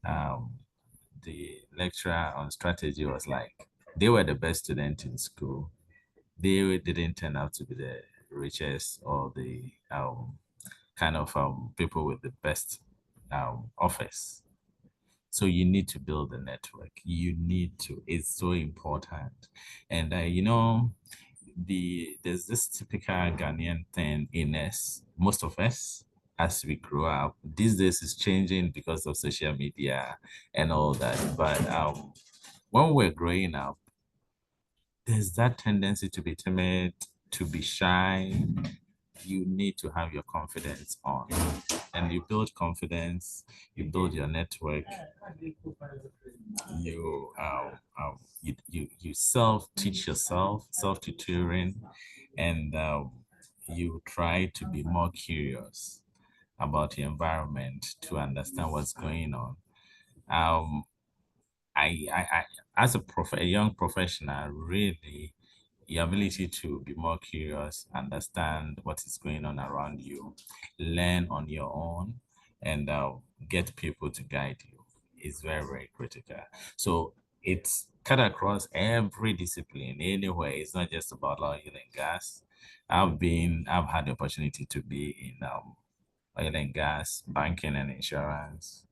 the lecturer on strategy was like, they were the best student in school. They didn't turn out to be the richest or the kind of people with the best offers. So you need to build a network. You need to, it's so important. And there's this typical Ghanaian thing in us, most of us, as we grow up. These days is changing because of social media and all that. But when we're growing up, there's that tendency to be timid, to be shy. You need to have your confidence on, and you build confidence, you build your network, you self-teach yourself, self-tutoring, and you try to be more curious about the environment to understand what's going on. I as a young professional, really, your ability to be more curious, understand what is going on around you, learn on your own, and get people to guide you is very, very critical. So it's cut across every discipline, anywhere. It's not just about oil and gas. I've had the opportunity to be in oil and gas, banking and insurance,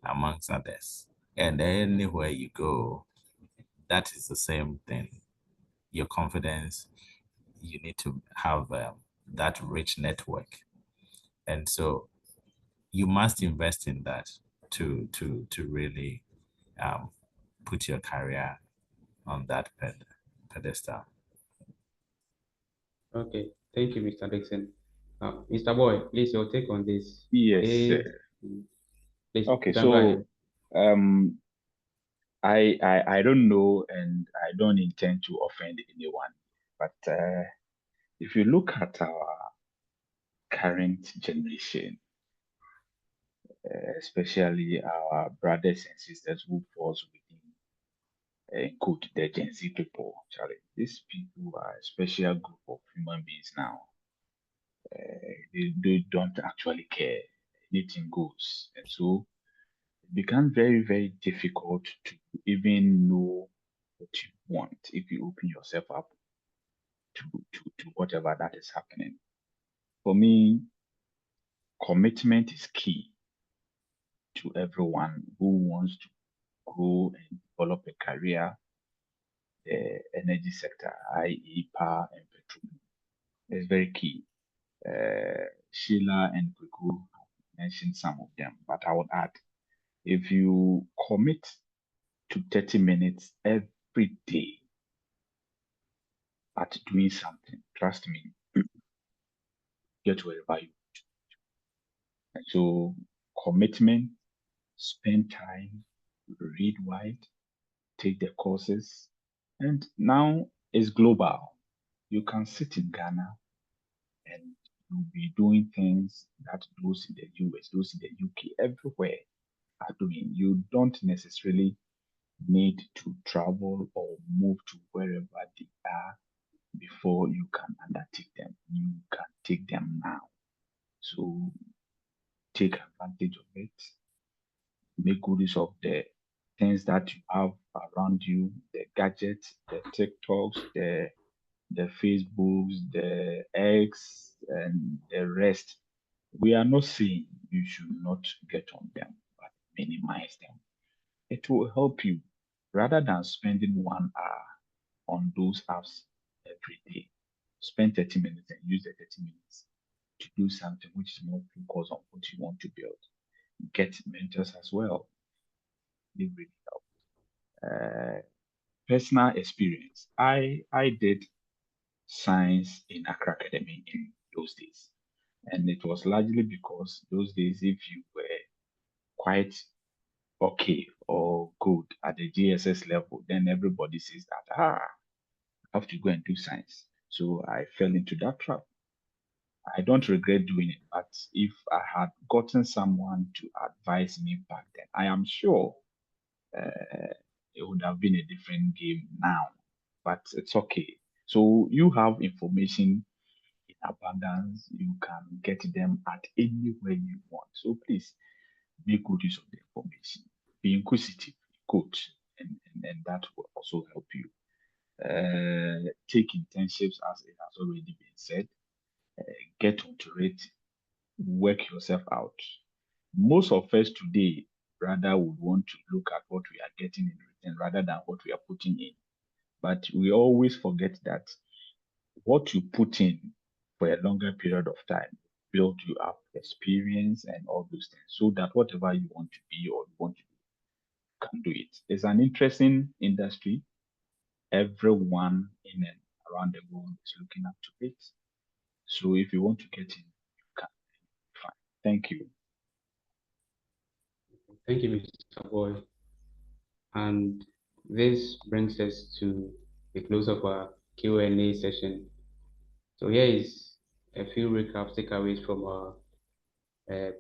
amongst others. And anywhere you go, that is the same thing. Your confidence, you need to have that rich network. And so you must invest in that to really put your career on that pedestal. Okay, thank you, Mr. Dixon. Mr. Boy, please your take on this. Yes. Please, Okay, you can go so ahead. I don't know, and I don't intend to offend anyone, but if you look at our current generation, especially our brothers and sisters who falls within quote the Gen Z people, Charlie, these people are a special group of human beings now. They don't actually care. Anything goes, and so it becomes very, very difficult to even know what you want if you open yourself up to whatever that is happening. For me, commitment is key to everyone who wants to grow and develop a career, the energy sector, i.e., power and petroleum. It's very key. Sheila and Kweku mentioned some of them, but I would add, if you commit to 30 minutes every day at doing something, trust me, get wherever you want to. And so commitment, spend time, read wide, take the courses, and now it's global. You can sit in Ghana and you'll be doing things that those in the US, those in the UK, everywhere are doing. You don't necessarily need to travel or move to wherever they are before you can undertake them. You can take them now. So take advantage of it. Make good use of the things that you have around you, the gadgets, the TikToks, the Facebooks, the X, and the rest. We are not saying you should not get on them, but minimize them. It will help you rather than spending 1 hour on those apps every day. Spend 30 minutes and use the 30 minutes to do something which is more focused on what you want to build. Get mentors as well. They really help. Personal experience. I did science in Accra Academy in those days. And it was largely because those days, if you were quite okay or good at the GSS level, then everybody says that, I have to go and do science. So I fell into that trap. I don't regret doing it, but if I had gotten someone to advise me back then, I am sure it would have been a different game now, but it's okay. So you have information in abundance. You can get them at anywhere you want. So please make good use of the information. Be inquisitive, coach, and that will also help you. Take internships as it has already been said. Get onto it. Work yourself out. Most of us today rather would want to look at what we are getting in return rather than what we are putting in. But we always forget that what you put in for a longer period of time build you up experience and all those things so that whatever you want to be or you want to do, you can do it. It's an interesting industry. Everyone in and around the world is looking up to it. So if you want to get in, you can. Fine. Thank you. Thank you, Mr. Boy. And this brings us to the close of our Q&A session. So here is a few recap takeaways from our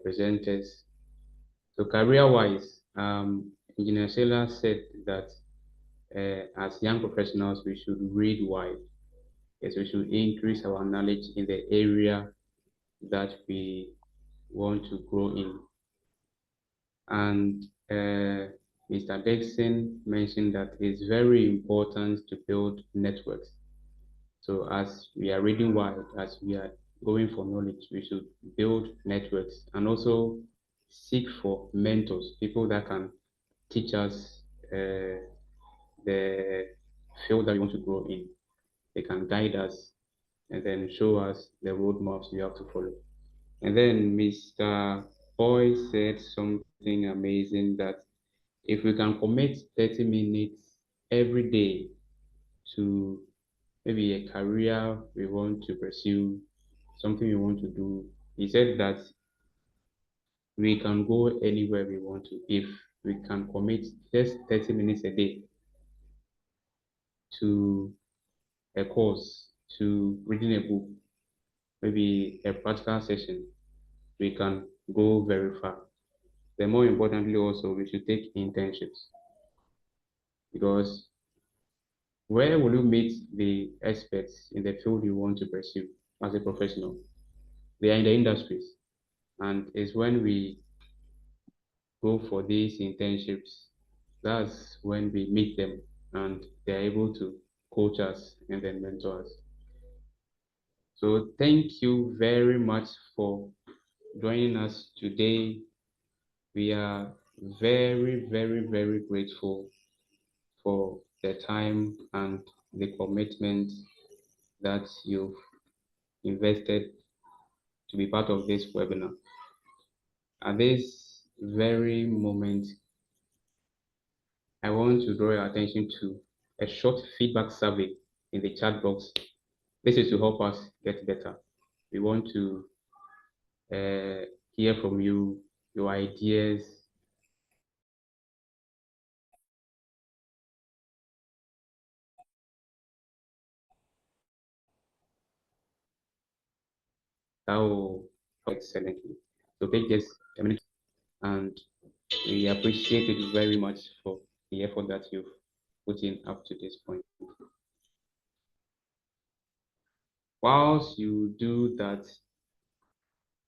presenters. So career-wise, Engineer Sailor said that as young professionals, we should read wide. Yes, we should increase our knowledge in the area that we want to grow in. And Mr. Dixon mentioned that it's very important to build networks. So as we are reading wide, as we are going for knowledge, we should build networks and also seek for mentors, people that can teach us the field that we want to grow in. They can guide us and then show us the roadmaps we have to follow. And then Mr. Boy said something amazing that if we can commit 30 minutes every day to maybe a career we want to pursue, something we want to do, he said that we can go anywhere we want to if we can commit just 30 minutes a day to a course, to reading a book, maybe a practical session, we can go very far. Then more importantly also, we should take internships because where will you meet the experts in the field you want to pursue as a professional? They are in the industries, and it's when we go for these internships, that's when we meet them and they're able to coach us and then mentor us. So thank you very much for joining us today. We are very, very, very grateful for the time and the commitment that you've invested to be part of this webinar. At this very moment, I want to draw your attention to a short feedback survey in the chat box. This is to help us get better. We want to hear from you, your ideas. That will help excellently. So take just a minute, and we appreciate it very much for the effort that you've put in up to this point. Whilst you do that,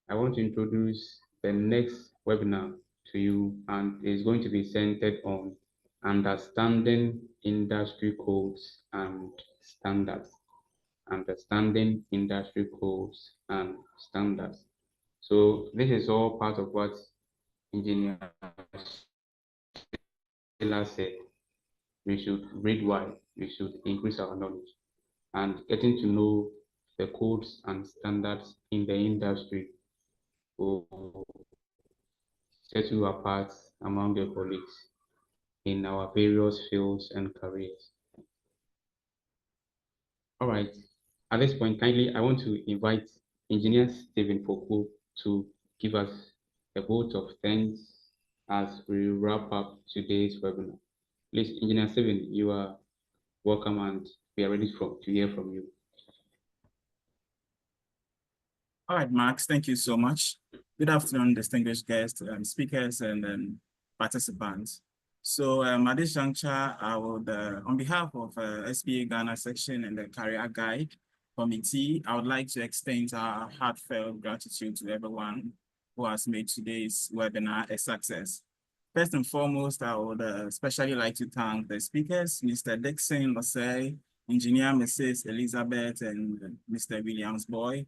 I want to introduce the next webinar to you, and it's going to be centered on understanding industry codes and standards. Understanding industry codes and standards. So this is all part of what Engineer Taylor said. We should read wide, we should increase our knowledge, and getting to know the codes and standards in the industry will set you apart among your colleagues in our various fields and careers. All right. At this point, kindly, I want to invite Engineer Stephen Foko to give us a vote of thanks as we wrap up today's webinar. Please, Engineer Stephen, you are welcome and we are ready to hear from you. All right, Max, thank you so much. Good afternoon, distinguished guests, speakers, and participants. So at this juncture, I would, on behalf of SBA Ghana section and the Career Guide Committee, I would like to extend our heartfelt gratitude to everyone who has made today's webinar a success. First and foremost, I would especially like to thank the speakers, Mr. Dixon Osei, Engineer Mrs. Elizabeth, and Mr. Williams Boy,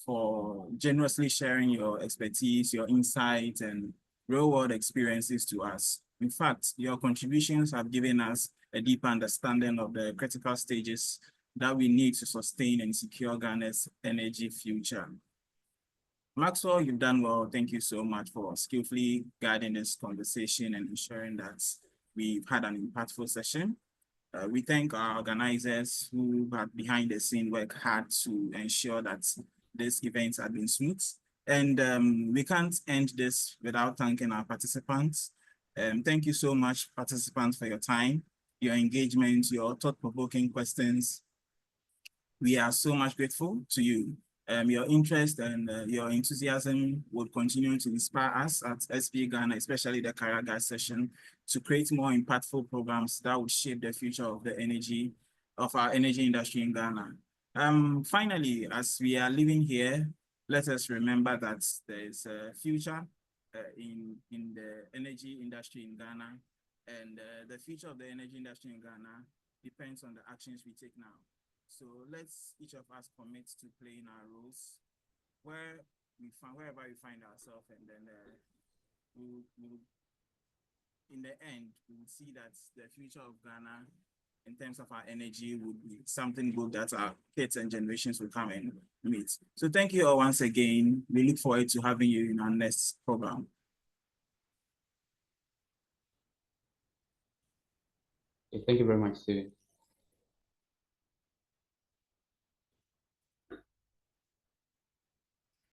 for generously sharing your expertise, your insights, and real-world experiences to us. In fact, your contributions have given us a deeper understanding of the critical stages that we need to sustain and secure Ghana's energy future. Maxwell, you've done well. Thank you so much for skillfully guiding this conversation and ensuring that we've had an impactful session. We thank our organizers who have behind the scene worked hard to ensure that this event has been smooth. And we can't end this without thanking our participants. Thank you so much, participants, for your time, your engagement, your thought-provoking questions. We are so much grateful to you. Your interest and your enthusiasm will continue to inspire us at SBA Ghana, especially the Career Guide session, to create more impactful programs that would shape the future of our energy industry in Ghana. Finally, as we are living here, let us remember that there is a future in the energy industry in Ghana, and the future of the energy industry in Ghana depends on the actions we take now. So let's each of us commit to playing our roles wherever we find ourselves, and then in the end, we'll see that the future of Ghana in terms of our energy would be something good that our kids and generations will come and meet. So thank you all once again. We look forward to having you in our next program. Thank you very much, Stephen.